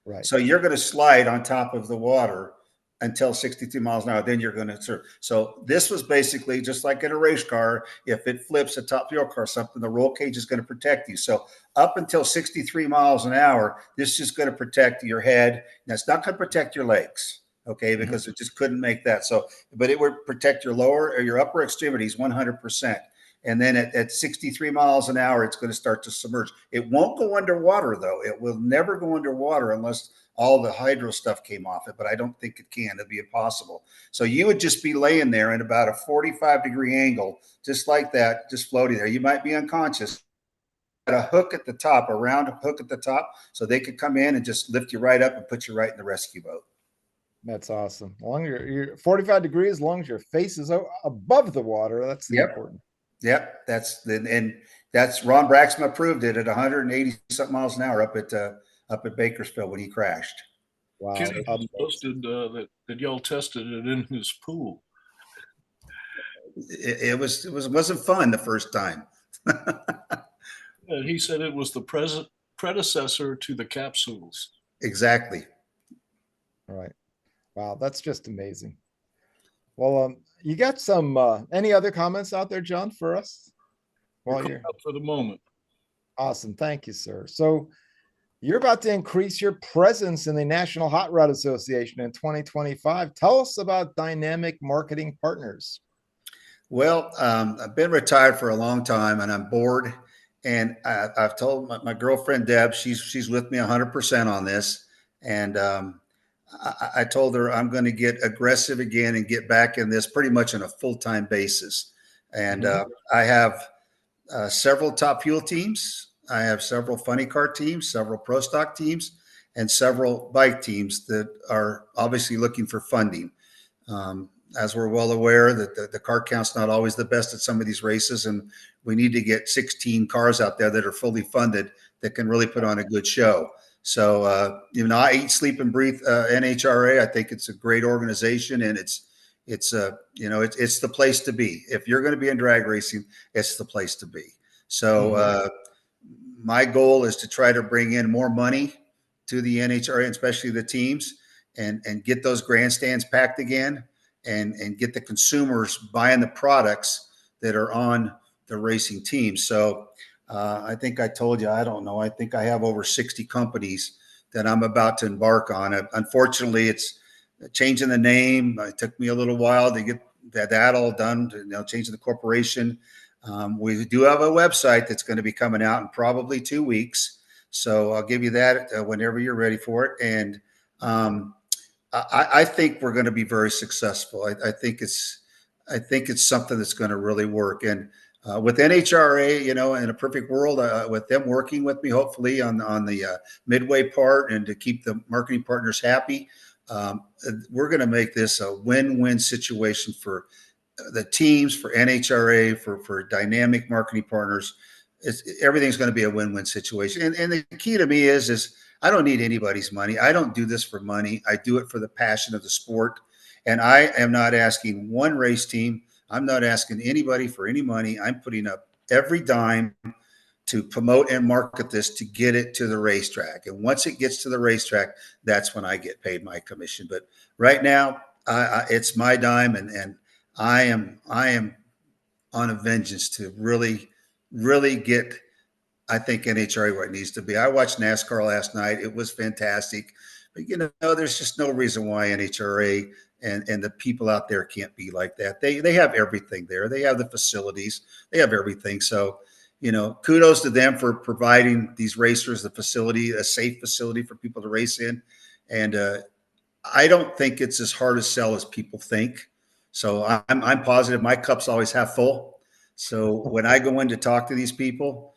Right.
So you're going to slide on top of the water until 63 miles an hour, then you're going to serve. So this was basically just like in a race car. If it flips a top fuel car or something, the roll cage is going to protect you. So up until 63 miles an hour, this is going to protect your head. That's not going to protect your legs. okay, because it just couldn't make that. So, but it would protect your lower or your upper extremities 100%. And then at 63 miles an hour, it's going to start to submerge. It won't go underwater, though. It will never go underwater unless all the hydro stuff came off it, but I don't think it can. It'd be impossible. So you would just be laying there in about a 45-degree angle, just like that, just floating there. You might be unconscious. A hook at the top, a round hook at the top, so they could come in and just lift you right up and put you right in the rescue boat.
That's awesome. As long as you're 45 degrees, as long as your face is above the water, that's the important.
Yep, that's Ron Braxma proved it at 180 something miles an hour up at Bakersfield when he crashed.
Wow.
Kenny posted that y'all tested it in his pool.
It wasn't fun the first time.
He said it was the predecessor to the capsules.
Exactly.
All right. Wow, that's just amazing. Well, you got some any other comments out there, John, for us?
Well, you're up for the moment.
Awesome. Thank you, sir. So you're about to increase your presence in the National Hot Rod Association in 2025. Tell us about Dynamic Marketing Partners.
Well, I've been retired for a long time and I'm bored. And I've told my girlfriend, Deb, she's with me 100% on this. And I told her I'm going to get aggressive again and get back in this pretty much on a full-time basis. And I have several top fuel teams. I have several funny car teams, several pro stock teams, and several bike teams that are obviously looking for funding. As we're well aware that the car count's not always the best at some of these races, and we need to get 16 cars out there that are fully funded that can really put on a good show. So, I eat, sleep, and breathe NHRA. I think it's a great organization, and it's the place to be. If you're going to be in drag racing, it's the place to be. So, my goal is to try to bring in more money to the NHRA, especially the teams, and get those grandstands packed again. And get the consumers buying the products that are on the racing team. So I think I told you, I don't know, I think I have over 60 companies that I'm about to embark on. Unfortunately, it's changing the name. It took me a little while to get that all done, changing the corporation. We do have a website that's going to be coming out in probably 2 weeks. So I'll give you that whenever you're ready for it. And I think we're going to be very successful. I think it's something that's going to really work. And with NHRA, in a perfect world, with them working with me, hopefully on the midway part, and to keep the marketing partners happy, we're going to make this a win-win situation for the teams, for NHRA, for dynamic marketing partners. Everything's going to be a win-win situation. And the key to me is I don't need anybody's money. I don't do this for money. I do it for the passion of the sport. And I am not asking one race team. I'm not asking anybody for any money. I'm putting up every dime to promote and market this to get it to the racetrack. And once it gets to the racetrack, that's when I get paid my commission. But right now, it's my dime, and I am on a vengeance to really, really get, I think, NHRA where it needs to be. I watched NASCAR last night. It was fantastic. But, there's just no reason why NHRA and the people out there can't be like that. They have everything there. They have the facilities. They have everything. So, kudos to them for providing these racers the facility, a safe facility for people to race in. And I don't think it's as hard to sell as people think. So I'm positive my cup's always half full. So when I go in to talk to these people,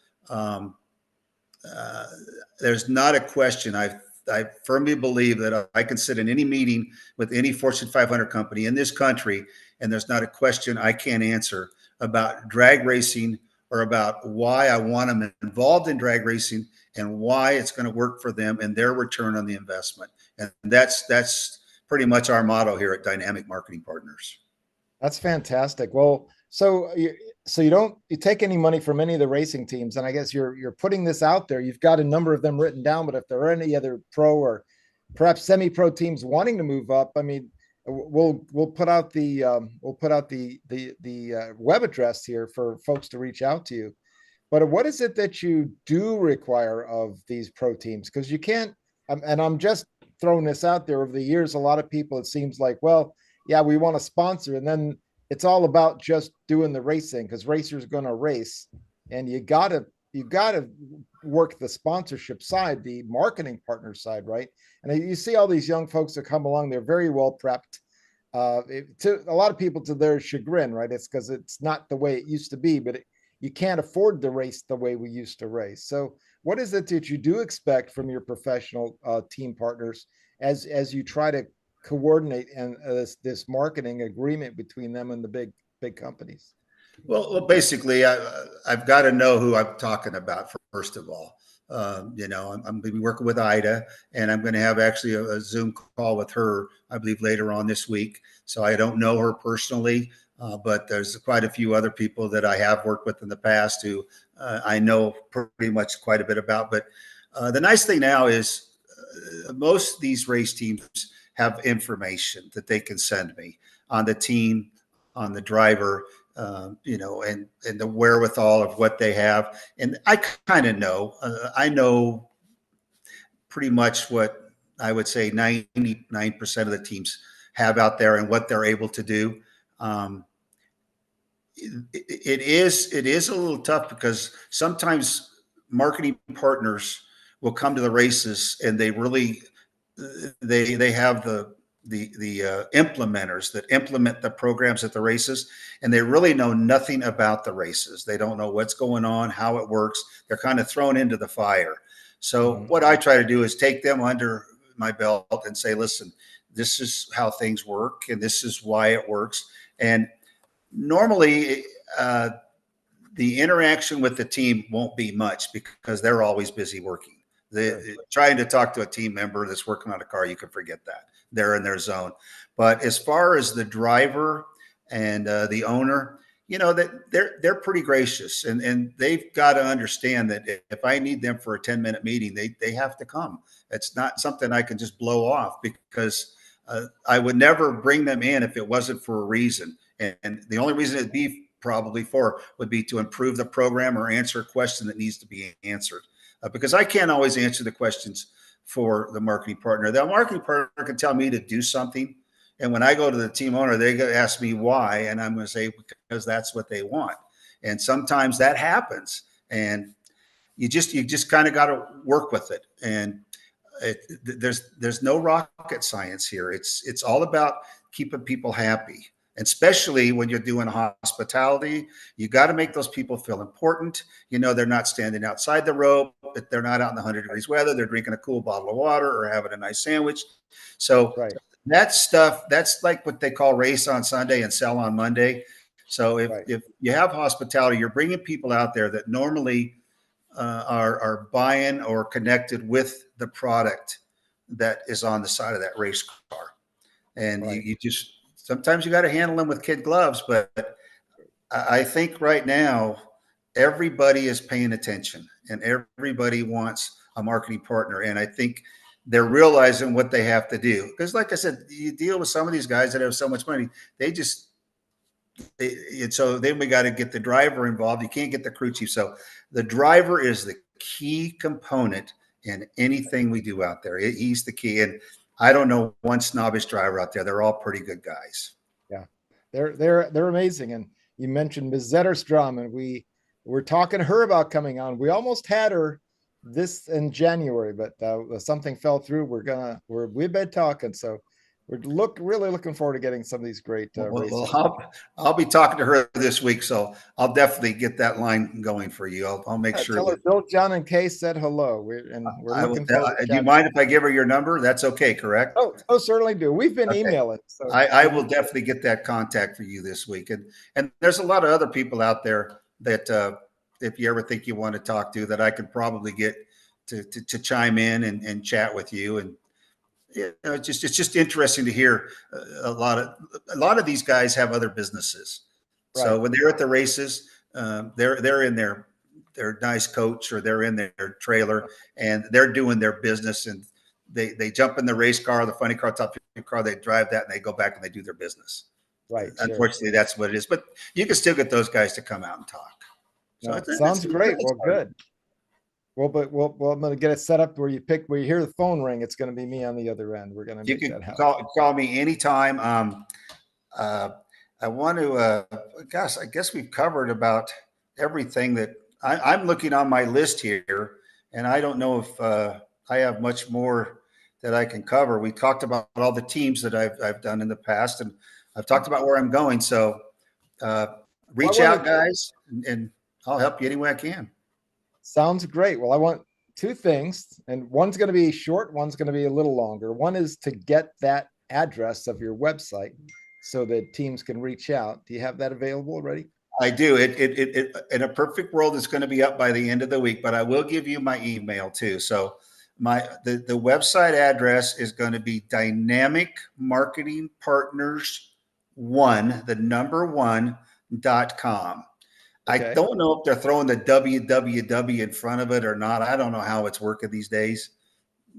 there's not a question. I firmly believe that I can sit in any meeting with any Fortune 500 company in this country, and there's not a question I can't answer about drag racing or about why I want them involved in drag racing and why it's going to work for them and their return on the investment. And that's pretty much our motto here at Dynamic Marketing Partners.
That's fantastic. Well, so you don't take any money from any of the racing teams, and I guess you're putting this out there. You've got a number of them written down, but if there are any other pro or perhaps semi-pro teams wanting to move up, I mean, we'll put out the web address here for folks to reach out to you. But what is it that you do require of these pro teams? Because you can't, and I'm just thrown this out there over the years. A lot of people, it seems like, well, yeah, we want to sponsor, and then it's all about just doing the racing because racers going to race, and you gotta work the sponsorship side, the marketing partner side, right? And you see all these young folks that come along; they're very well prepped. To a lot of people, to their chagrin, right? It's because it's not the way it used to be, but you can't afford to race the way we used to race. So, what is it that you do expect from your professional team partners as you try to coordinate and this marketing agreement between them and the big companies?
Well, basically, I've got to know who I'm talking about first of all. You know, I'm going to be working with Ida, and I'm going to have actually a Zoom call with her, I believe, later on this week. So I don't know her personally, but there's quite a few other people that I have worked with in the past who I know pretty much quite a bit about. But the nice thing now is most of these race teams have information that they can send me on the team, on the driver, you know, and the wherewithal of what they have. And I kind of know, I know pretty much what I would say 99% of the teams have out there and what they're able to do. It is a little tough because sometimes marketing partners will come to the races and they really, they have the implementers that implement the programs at the races, and they really know nothing about the races. They don't know what's going on, how it works. They're kind of thrown into the fire. So what I try to do is take them under my belt and say, listen, this is how things work, and this is why it works. And normally, the interaction with the team won't be much because they're always busy working. Trying to talk to a team member that's working on a car, you can forget that. They're in their zone. But as far as the driver and the owner, you know, that they're pretty gracious, and they've got to understand that if I need them for a 10-minute meeting, they have to come. It's not something I can just blow off because I would never bring them in if it wasn't for a reason. And the only reason it'd be probably for would be to improve the program or answer a question that needs to be answered. Because I can't always answer the questions for the marketing partner. The marketing partner can tell me to do something, and when I go to the team owner, they going to ask me why, and I'm going to say because that's what they want. And sometimes that happens, and you just kind of got to work with it. And there's no rocket science here. It's all about keeping people happy. And especially when you're doing hospitality, you got to make those people feel important. You know, they're not standing outside the rope, but they're not out in the 100-degree weather. They're drinking a cool bottle of water or having a nice sandwich. So that stuff, that's like what they call race on Sunday and sell on Monday. So if you have hospitality, you're bringing people out there that normally are buying or connected with the product that is on the side of that race car. And you just, sometimes you got to handle them with kid gloves, but I think right now everybody is paying attention and everybody wants a marketing partner. And I think they're realizing what they have to do. Because like I said, you deal with some of these guys that have so much money, so then we got to get the driver involved. You can't get the crew chief. So the driver is the key component in anything we do out there. He's the key. And I don't know one snobbish driver out there. They're all pretty good guys.
Yeah, they're amazing. And you mentioned Ms. Zetterstrom, and we were talking to her about coming on. We almost had her this in January, but something fell through. We've been talking, so we're really looking forward to getting some of these great races.
I'll be talking to her this week, so I'll definitely get that line going for you. I'll make sure.
Tell her Bill, John, and Kay said hello. We're looking forward.
Do you mind if I give her your number? That's okay, correct?
Oh, certainly do. We've been emailing. So
I will definitely get that contact for you this week. And there's a lot of other people out there that if you ever think you want to talk to, that I could probably get to chime in and chat with you. And you know, it's just interesting to hear a lot of these guys have other businesses. So when they're at the races, they're in their nice coach or they're in their trailer and they're doing their business, and they jump in the race car, the funny car, top car, they drive that and they go back and they do their business. Unfortunately, that's what it is. But you can still get those guys to come out and talk. So
sounds great. Well, good. I'm gonna get it set up where you hear the phone ring, it's gonna be me on the other end. We're gonna
You
make
can
that happen.
call me anytime. Uh, I want to, gosh, I guess we've covered about everything that I'm looking on my list here, and I don't know if I have much more that I can cover. We talked about all the teams that I've done in the past, and I've talked about where I'm going. So uh, reach out, guys, and I'll help you any way I can.
Sounds great. Well, I want two things, and one's going to be short, one's going to be a little longer. One is to get that address of your website so that teams can reach out. Do you have that available already?
I do. It in a perfect world, it's going to be up by the end of the week, but I will give you my email too. So the website address is going to be Dynamic Marketing Partners the number 1.com.
Okay.
I don't know if they're throwing the www in front of it or not. I don't know how it's working these days.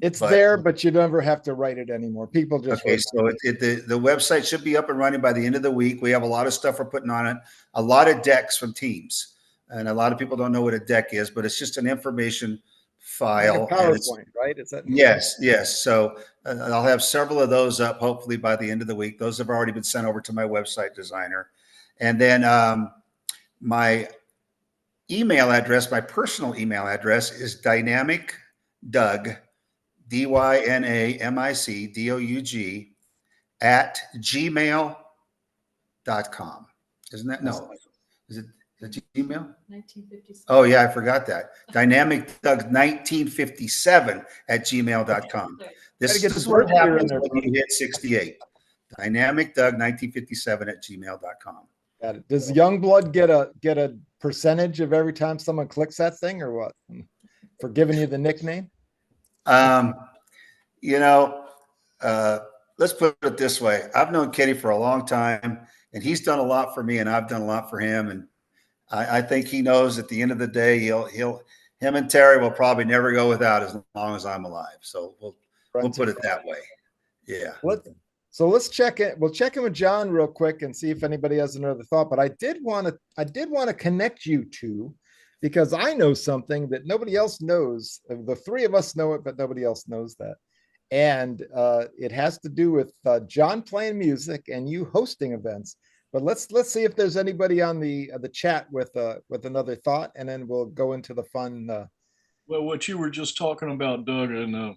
It's there, but you never have to write it anymore. People just
okay. So the website should be up and running by the end of the week. We have a lot of stuff we're putting on it, a lot of decks from teams, and a lot of people don't know what a deck is, but it's just an information file.
like a PowerPoint, right? Is that?
Yes. So I'll have several of those up hopefully by the end of the week. Those have already been sent over to my website designer, and then my email address, my personal email address is Dynamic Doug. DYNAMICDOUG at gmail.com. Isn't that? No. Is it Gmail? 1957. Oh, yeah, I forgot that. Dynamic Doug 1957 at gmail.com. This is what happens when you hit 68. Dynamic Doug 1957 at gmail.com.
Got it. Does Youngblood get a percentage of every time someone clicks that thing, or what? For giving you the nickname?
Let's put it this way. I've known Kenny for a long time, and he's done a lot for me, and I've done a lot for him. And I think he knows at the end of the day, him and Terry will probably never go without as long as I'm alive. So we'll put it that way. Yeah.
Let's check it. We'll check in with John real quick and see if anybody has another thought. But I did want to connect you two, because I know something that nobody else knows. The three of us know it, but nobody else knows that. And it has to do with John playing music and you hosting events. But let's see if there's anybody on the chat with another thought, and then we'll go into the fun.
Well, what you were just talking about, Doug, and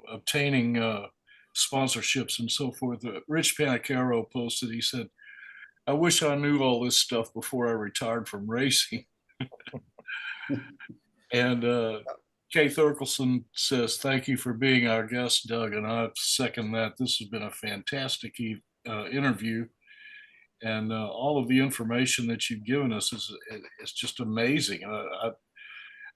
obtaining sponsorships and so forth. Rich Panicaro posted. He said, I wish I knew all this stuff before I retired from racing. And Kay Thurkelson says, thank you for being our guest, Doug. And I second that. This has been a fantastic interview. And all of the information that you've given us is just amazing.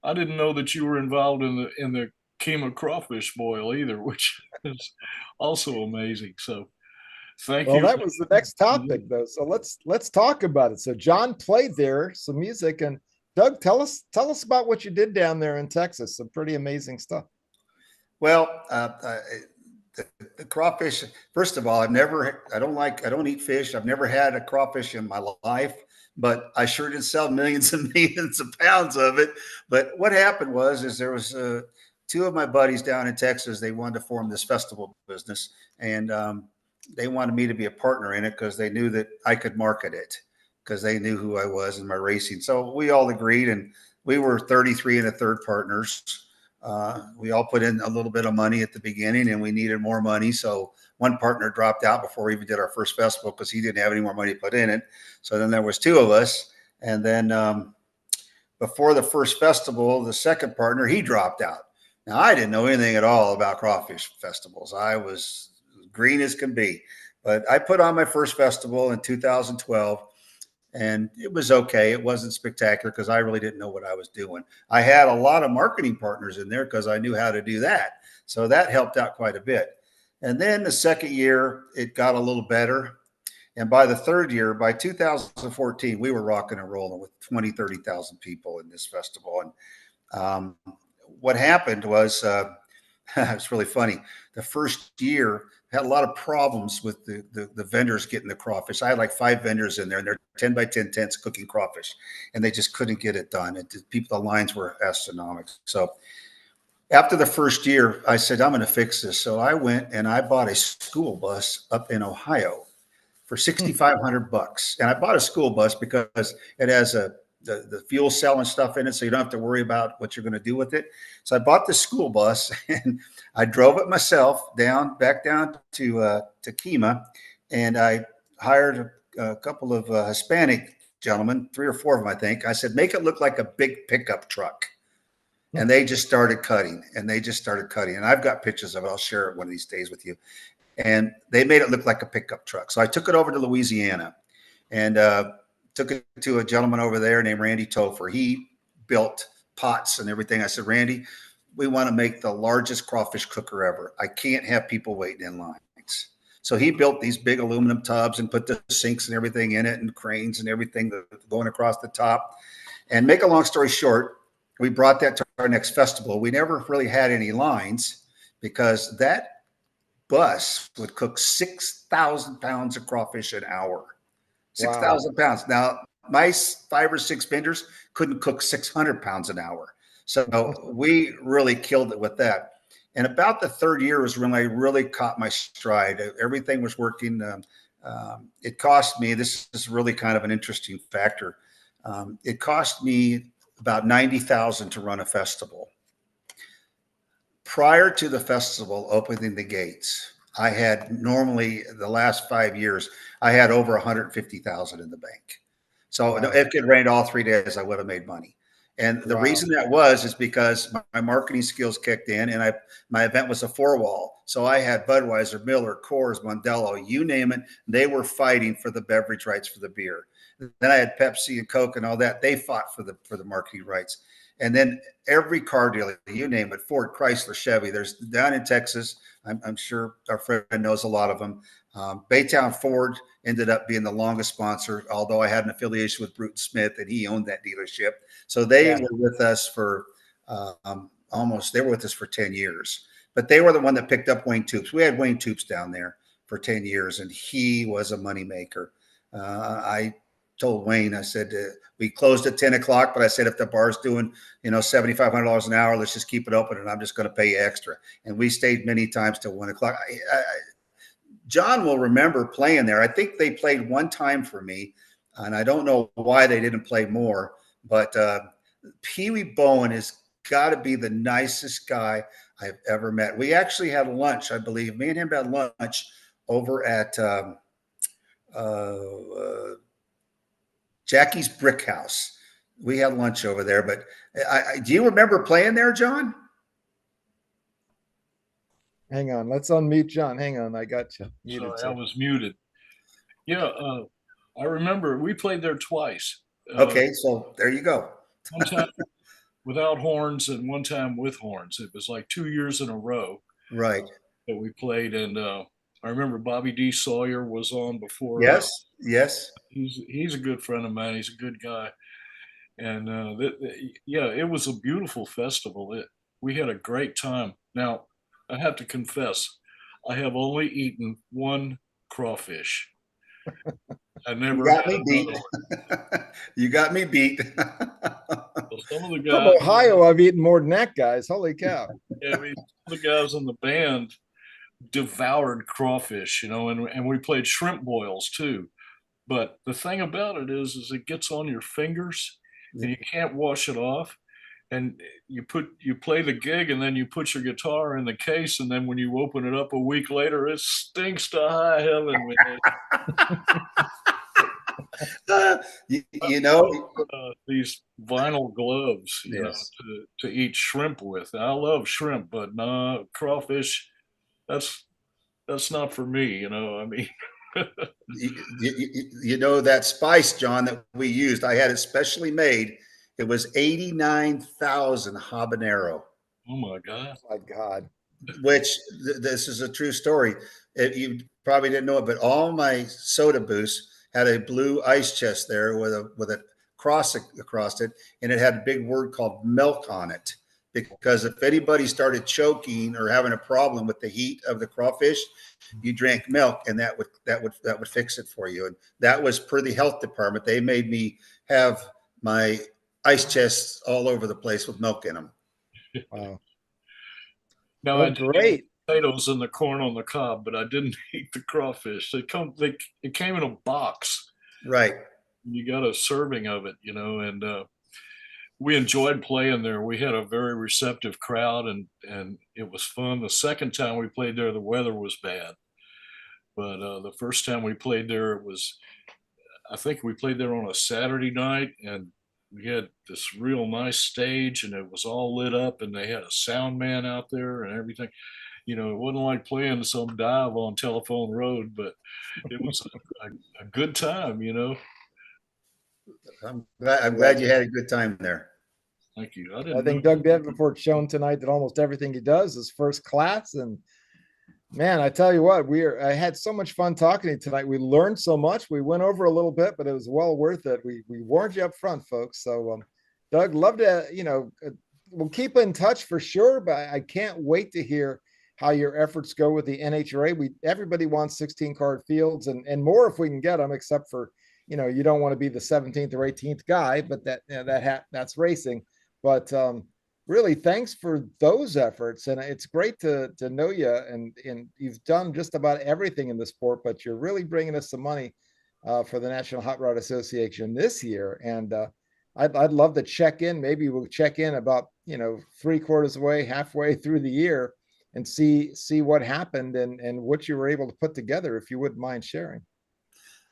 I didn't know that you were involved in the Kima crawfish boil either, which is also amazing. So thank you.
Well, that was the next topic, though. So let's talk about it. So John played there, some music, and Doug, tell us about what you did down there in Texas. Some pretty amazing stuff.
Well, the crawfish. First of all, I don't eat fish. I've never had a crawfish in my life, but I sure did sell millions and millions of pounds of it. But what happened was there was two of my buddies down in Texas. They wanted to form this festival business, and they wanted me to be a partner in it because they knew that I could market it, because they knew who I was in my racing. So we all agreed, and we were 33 1/3 partners. We all put in a little bit of money at the beginning, and we needed more money. So one partner dropped out before we even did our first festival because he didn't have any more money to put in it. So then there was two of us. And then before the first festival, the second partner, he dropped out. Now, I didn't know anything at all about crawfish festivals. I was green as can be. But I put on my first festival in 2012. And it was okay. It wasn't spectacular because I really didn't know what I was doing. I had a lot of marketing partners in there because I knew how to do that. So that helped out quite a bit. And then the second year, it got a little better. And by the third year, by 2014, we were rocking and rolling with 20, 30,000 people in this festival. And what happened was It's really funny. The first year had a lot of problems with the vendors getting the crawfish. I had like 5 vendors in there, and they're 10 by 10 tents cooking crawfish, and they just couldn't get it done. The lines were astronomical. So after the first year, I said, I'm going to fix this. So I went and I bought a school bus up in Ohio for $6,500. And I bought a school bus because it has the fuel cell and stuff in it, so you don't have to worry about what you're going to do with it. So I bought the school bus and I drove it myself back down to Kemah, and I hired a couple of Hispanic gentlemen, 3 or 4 of them, I think. I said, make it look like a big pickup truck. And they just started cutting, and And I've got pictures of it. I'll share it one of these days with you. And they made it look like a pickup truck. So I took it over to Louisiana and took it to a gentleman over there named Randy Topher. He built pots and everything. I said, Randy, we want to make the largest crawfish cooker ever. I can't have people waiting in lines. So he built these big aluminum tubs and put the sinks and everything in it and cranes and everything going across the top. And make a long story short, we brought that to our next festival. We never really had any lines because that bus would cook 6,000 pounds of crawfish an hour. 6,000 pounds. Now, my 5 or 6 vendors couldn't cook 600 pounds an hour. So we really killed it with that. And about the 3rd year was when I really caught my stride. Everything was working. It cost me, this is really kind of an interesting factor. It cost me about $90,000 to run a festival. Prior to the festival opening the gates, I had normally the last 5 years, I had over 150,000 in the bank. So if it rained all 3 days, I would have made money. And the reason that is because my marketing skills kicked in, and my event was a 4-wall. So I had Budweiser, Miller, Coors, Modelo, you name it. They were fighting for the beverage rights for the beer. Then I had Pepsi and Coke and all that. They fought for the marketing rights. And then every car dealer, you name it, Ford, Chrysler, Chevy, there's down in Texas. I'm sure our friend knows a lot of them. Baytown Ford ended up being the longest sponsor, although I had an affiliation with Bruton Smith and he owned that dealership. So they were with us for they were with us for 10 years. But they were the one that picked up Wayne Toops. We had Wayne Toops down there for 10 years, and he was a moneymaker. I told Wayne, I said, we closed at 10 o'clock, but I said, if the bar's doing, $7,500 an hour, let's just keep it open and I'm just going to pay you extra. And we stayed many times till 1 o'clock. John will remember playing there. I think they played one time for me, and I don't know why they didn't play more, but Pee Wee Bowen has got to be the nicest guy I've ever met. We actually had lunch, I believe. Me and him had lunch over at Jackie's Brick House. We had lunch over there, but do you remember playing there, John?
Hang on, let's unmute John. Hang on, I got you muted.
Sorry, I was muted. Yeah, I remember we played there twice.
Okay, so there you go.
One time without horns and one time with horns. It was like 2 years in a row.
Right.
That we played, and I remember Bobby D. Sawyer was on before.
Yes, yes.
He's a good friend of mine. He's a good guy, and it was a beautiful festival. We had a great time. Now, I have to confess, I have only eaten one crawfish. I never.
You got me beat. You got me beat.
Some of the guys
from Ohio, I've eaten more than that, guys. Holy cow!
Yeah, I mean, the guys in the band devoured crawfish, and we played shrimp boils too. But the thing about it is it gets on your fingers and you can't wash it off. And you play the gig and then you put your guitar in the case, and then when you open it up a week later, it stinks to high heaven. These vinyl gloves, to eat shrimp with. I love shrimp, but no, crawfish, that's not for me. I mean.
That spice, John, that we used, I had it specially made. It was 89,000 habanero.
Oh my God.
My God.
Which this is a true story. You probably didn't know it, but all my soda booths had a blue ice chest there with a cross across it, and it had a big word called milk on it, because if anybody started choking or having a problem with the heat of the crawfish, you drank milk, and that would fix it for you. And that was per the health department. They made me have my ice chests all over the place with milk in them.
Wow.
No,
Well,
I did eat
great.
potatoes and the corn on the cob, but I didn't eat the crawfish. It came in a box.
Right.
You got a serving of it, and we enjoyed playing there. We had a very receptive crowd, and it was fun. The second time we played there, the weather was bad, but the first time we played there, I think we played there on a Saturday night, and we had this real nice stage, and it was all lit up, and they had a sound man out there and everything. It wasn't like playing some dive on Telephone Road, but it was a good time.
I'm glad you had a good time there.
Thank you.
I think Doug Davenport's shown tonight that almost everything he does is first class. And man, I tell you what, I had so much fun talking to you tonight. We learned so much. We went over a little bit, but it was well worth it. We warned you up front, folks. So, Doug, love to, we'll keep in touch for sure, but I can't wait to hear how your efforts go with the NHRA. Everybody wants 16 card fields and more if we can get them, except for, you don't want to be the 17th or 18th guy, but that's racing. But really, thanks for those efforts, and it's great to know you. And you've done just about everything in the sport, but you're really bringing us some money for the National Hot Rod Association this year. And I'd love to check in. Maybe we'll check in about 3/4 away, halfway through the year, and see what happened and what you were able to put together, if you wouldn't mind sharing.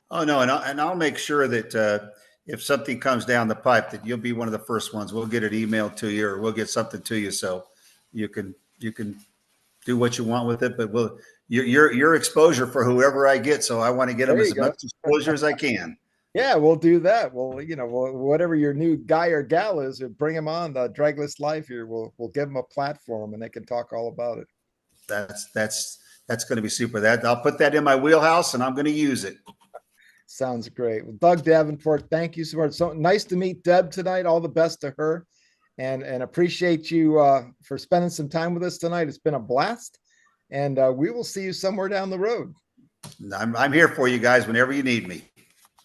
Oh no, and I'll make sure that if something comes down the pipe, that you'll be one of the first ones. We'll get it emailed to you, or we'll get something to you, so you can do what you want with it. But your exposure for whoever I get, so I want to get them as much exposure as I can.
Yeah, we'll do that. Well, whatever your new guy or gal is, bring them on the Draglist Live here. We'll give them a platform, and they can talk all about it.
That's going to be super. I'll put that in my wheelhouse, and I'm going to use it.
Sounds great. Well, Doug Davenport, thank you so much. So nice to meet Deb tonight. All the best to her, and appreciate you for spending some time with us tonight. It's been a blast, and we will see you somewhere down the road.
I'm here for you guys whenever you need me.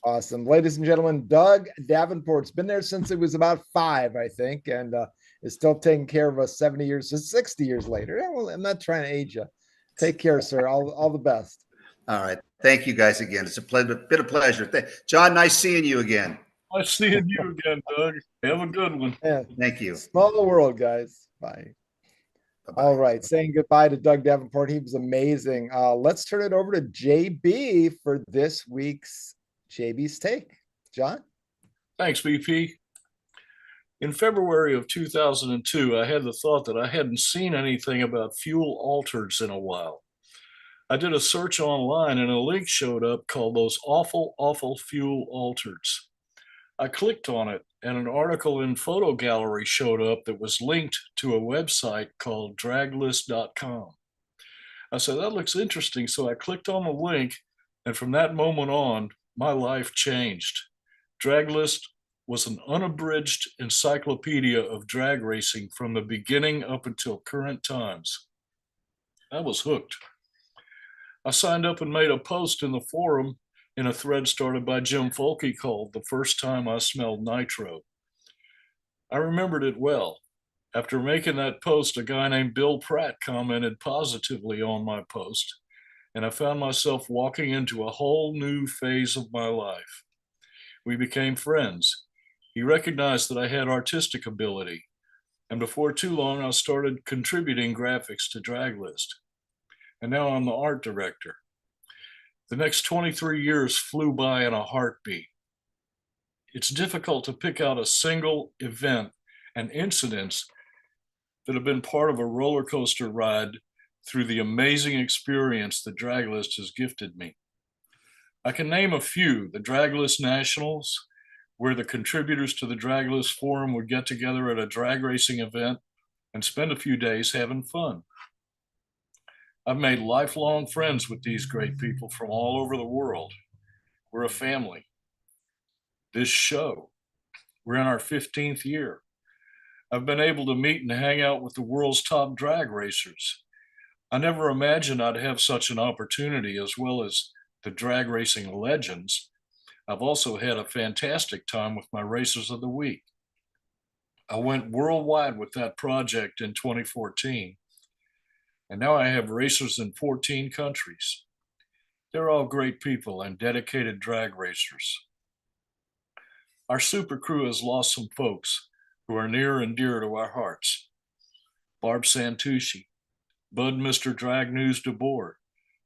Awesome. Ladies and gentlemen, Doug Davenport's been there since it was about 5, I think, and is still taking care of us 70 years, 60 years later. Yeah, well, I'm not trying to age you. Take care, sir. All the best.
All right. Thank you guys again. It's been a pleasure. John, nice seeing you again.
Nice seeing you again, Doug. Have a good one.
Yeah.
Thank you.
Small world, guys. Bye. Bye-bye. All right. Saying goodbye to Doug Davenport. He was amazing. Let's turn it over to JB for this week's JB's Take. John?
Thanks, BP. In February of 2002, I had the thought that I hadn't seen anything about fuel altereds in a while. I did a search online and a link showed up called Those Awful, Awful Fuel Altereds. I clicked on it and an article in Photo Gallery showed up that was linked to a website called Draglist.com. I said, that looks interesting. So I clicked on the link, and from that moment on, my life changed. Draglist was an unabridged encyclopedia of drag racing from the beginning up until current times. I was hooked. I signed up and made a post in the forum in a thread started by Jim Folke called The First Time I Smelled Nitro. I remembered it well. After making that post, a guy named Bill Pratt commented positively on my post, and I found myself walking into a whole new phase of my life. We became friends. He recognized that I had artistic ability, and before too long, I started contributing graphics to Draglist. And now I'm the art director. The next 23 years flew by in a heartbeat. It's difficult to pick out a single event and incidents that have been part of a roller coaster ride through the amazing experience that Draglist has gifted me. I can name a few: the Draglist Nationals, where the contributors to the Draglist Forum would get together at a drag racing event and spend a few days having fun. I've made lifelong friends with these great people from all over the world. We're a family. This show, we're in our 15th year. I've been able to meet and hang out with the world's top drag racers. I never imagined I'd have such an opportunity, as well as the drag racing legends. I've also had a fantastic time with my Racers of the Week. I went worldwide with that project in 2014, and now I have racers in 14 countries. They're all great people and dedicated drag racers. Our super crew has lost some folks who are near and dear to our hearts. Barb Santucci, Bud Mr. Drag News DeBoer,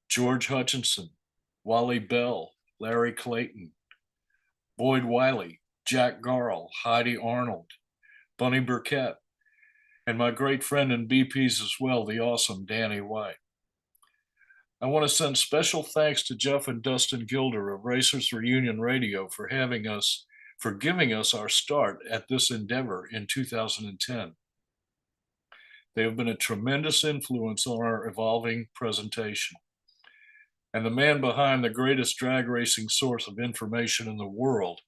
George Hutchinson, Wally Bell, Larry Clayton, Boyd Wiley, Jack Garl, Heidi Arnold, Bunny Burkett, and my great friend and BPs as well, the awesome Danny White. I want to send special thanks to Jeff and Dustin Gilder of Racers Reunion Radio for giving us our start at this endeavor in 2010. They have been a tremendous influence on our evolving presentation. And the man behind the greatest drag racing source of information in the world,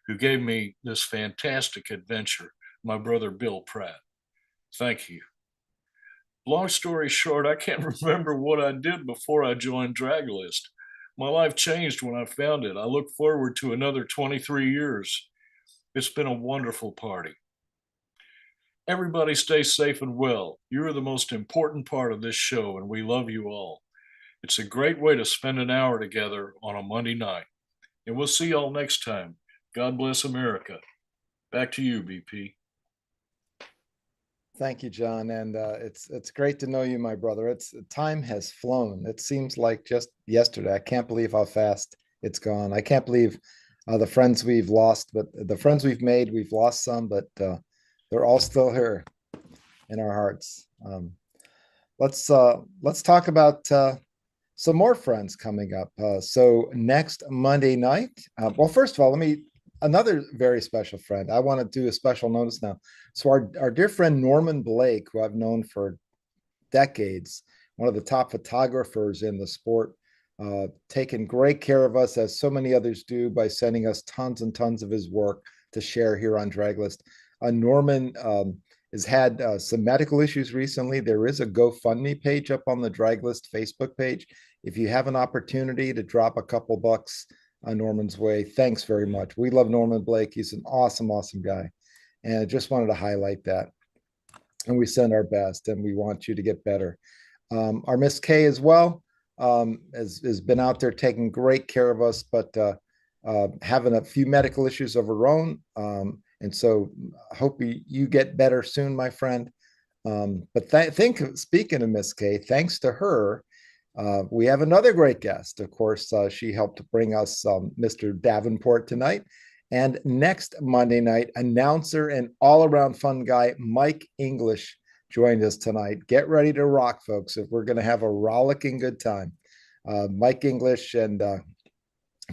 who gave me this fantastic adventure, my brother Bill Pratt. Thank you. Long story short, I can't remember what I did before I joined Draglist. My life changed when I found it. I look forward to another 23 years. It's been a wonderful party. Everybody stay safe and well. You are the most important part of this show, and we love you all. It's a great way to spend an hour together on a Monday night. And we'll see y'all next time. God bless America. Back to you, BP.
Thank you, John. And it's great to know you, my brother. Time has flown. It seems like just yesterday. I can't believe how fast it's gone. I can't believe the friends we've lost, but the friends we've made, we've lost some, but they're all still here in our hearts. Let's talk about some more friends coming up. So next Monday night, well, first of all, another very special friend. I want to do a special notice now. So our dear friend Norman Blake, who I've known for decades, one of the top photographers in the sport, taken great care of us, as so many others do, by sending us tons and tons of his work to share here on Draglist. Norman has had some medical issues recently. There is a GoFundMe page up on the Draglist Facebook page. If you have an opportunity to drop a couple bucks on Norman's way, thanks very much. We love Norman Blake. He's an awesome, awesome guy. And I just wanted to highlight that. And we send our best, and we want you to get better. Our Miss Kay as well has been out there taking great care of us, but having a few medical issues of her own. And so I hope you get better soon, my friend. But speaking of Miss Kay, thanks to her, we have another great guest. Of course, she helped bring us Mr. Davenport tonight. And next Monday night, announcer and all-around fun guy, Mike English, joined us tonight. Get ready to rock, folks, if we're going to have a rollicking good time. Mike English and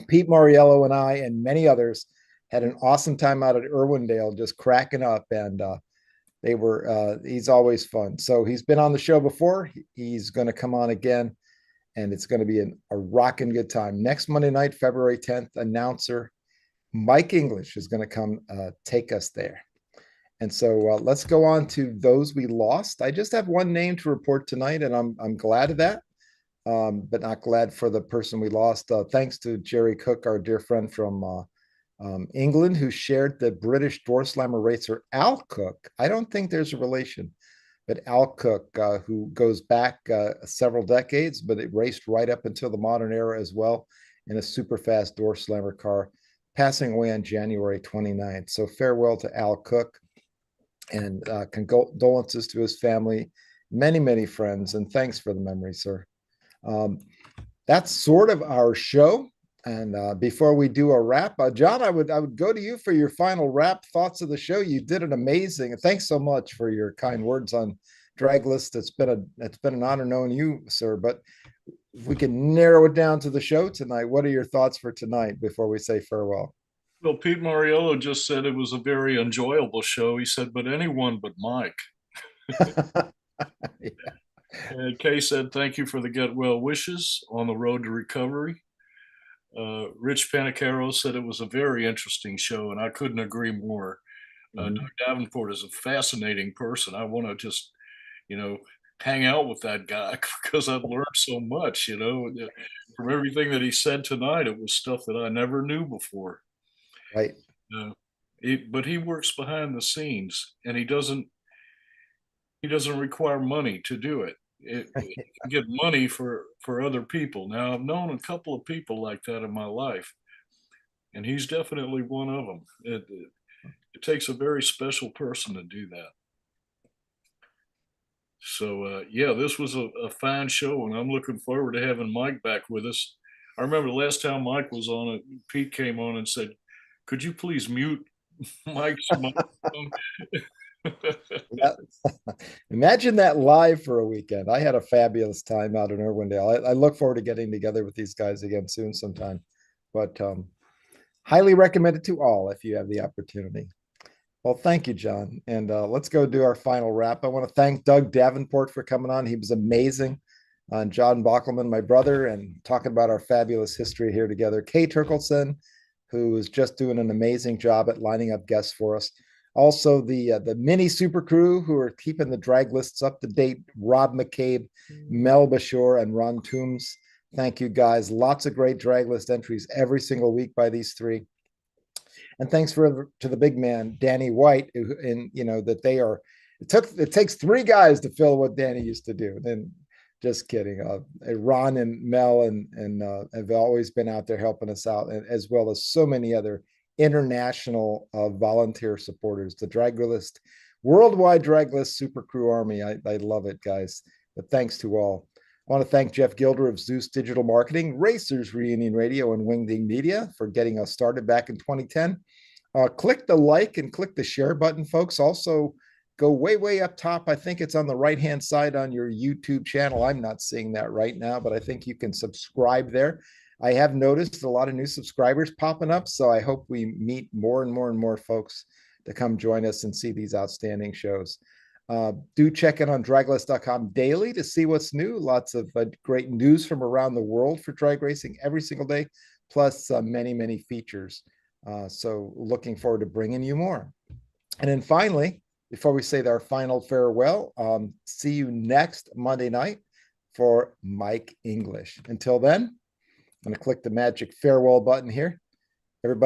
Pete Mariello and I and many others had an awesome time out at Irwindale, just cracking up, and he's always fun. So he's been on the show before. He's going to come on again, and it's going to be a rocking good time. Next Monday night, February 10th, announcer Mike English is going to come take us there. And so let's go on to those we lost. I just have one name to report tonight, and I'm glad of that, but not glad for the person we lost. Thanks to Jerry Cook, our dear friend from England, who shared the British door slammer racer Al Cook. I don't think there's a relation, but Al Cook, who goes back several decades, but it raced right up until the modern era as well in a super fast door slammer car, passing away on January 29th. So farewell to Al Cook, and condolences to his family, many, many friends, and thanks for the memory, sir. That's sort of our show. And before we do a wrap, John, I would go to you for your final wrap thoughts of the show. You did an amazing. Thanks so much for your kind words on Draglist. It's been an honor knowing you, sir. But if we can narrow it down to the show tonight, what are your thoughts for tonight before we say farewell?
Well, Pete Mariello just said it was a very enjoyable show. He said, but anyone but Mike.
Yeah.
And Kay said, thank you for the get well wishes on the road to recovery. Rich Panicaro said it was a very interesting show, and I couldn't agree more.
Mhm.
Doug Davenport is a fascinating person. I want to just, hang out with that guy because I've learned so much, from everything that he said tonight. It was stuff that I never knew before.
Right.
Uh, but he works behind the scenes, and he doesn't require money to do it. He can get money for other people. Now, I've known a couple of people like that in my life, and he's definitely one of them. It takes a very special person to do that. So yeah, this was a fine show, and I'm looking forward to having Mike back with us. I remember the last time Mike was on it, Pete came on and said, "Could you please mute Mike's microphone?"
Yeah. Imagine that live for a weekend. I had a fabulous time out in Irwindale. I look forward to getting together with these guys again soon sometime. But highly recommend it to all if you have the opportunity. Well, thank you, John. And let's go do our final wrap. I want to thank Doug Davenport for coming on. He was amazing. And John Bockelman, my brother, and talking about our fabulous history here together. Kay Turkelson, who is just doing an amazing job at lining up guests for us. Also, the mini super crew who are keeping the drag lists up to date. Rob McCabe, Mel Bashore, and Ron Toombs. Thank you, guys. Lots of great drag list entries every single week by these three. And thanks to the big man, Danny White, and that they are. It takes three guys to fill what Danny used to do. And just kidding. Ron and Mel and have always been out there helping us out, as well as so many other international volunteer supporters. The Draglist, worldwide Draglist Super Crew Army. I love it, guys. But thanks to all. I want to thank Jeff Gilder of Zeus Digital Marketing, Racers Reunion Radio, and Wingding Media for getting us started back in 2010. Click the like and click the share button, folks. Also, go way up top. I think it's on the right-hand side on your YouTube channel. I'm not seeing that right now, but I think you can subscribe there. I have noticed a lot of new subscribers popping up, so I hope we meet more and more folks to come join us and see these outstanding shows. Do check in on draglist.com daily to see what's new. Lots of great news from around the world for drag racing every single day, plus many features. So looking forward to bringing you more. And then finally, before we say our final farewell, see you next Monday night for Mike English. Until then, I'm going to click the magic farewell button here.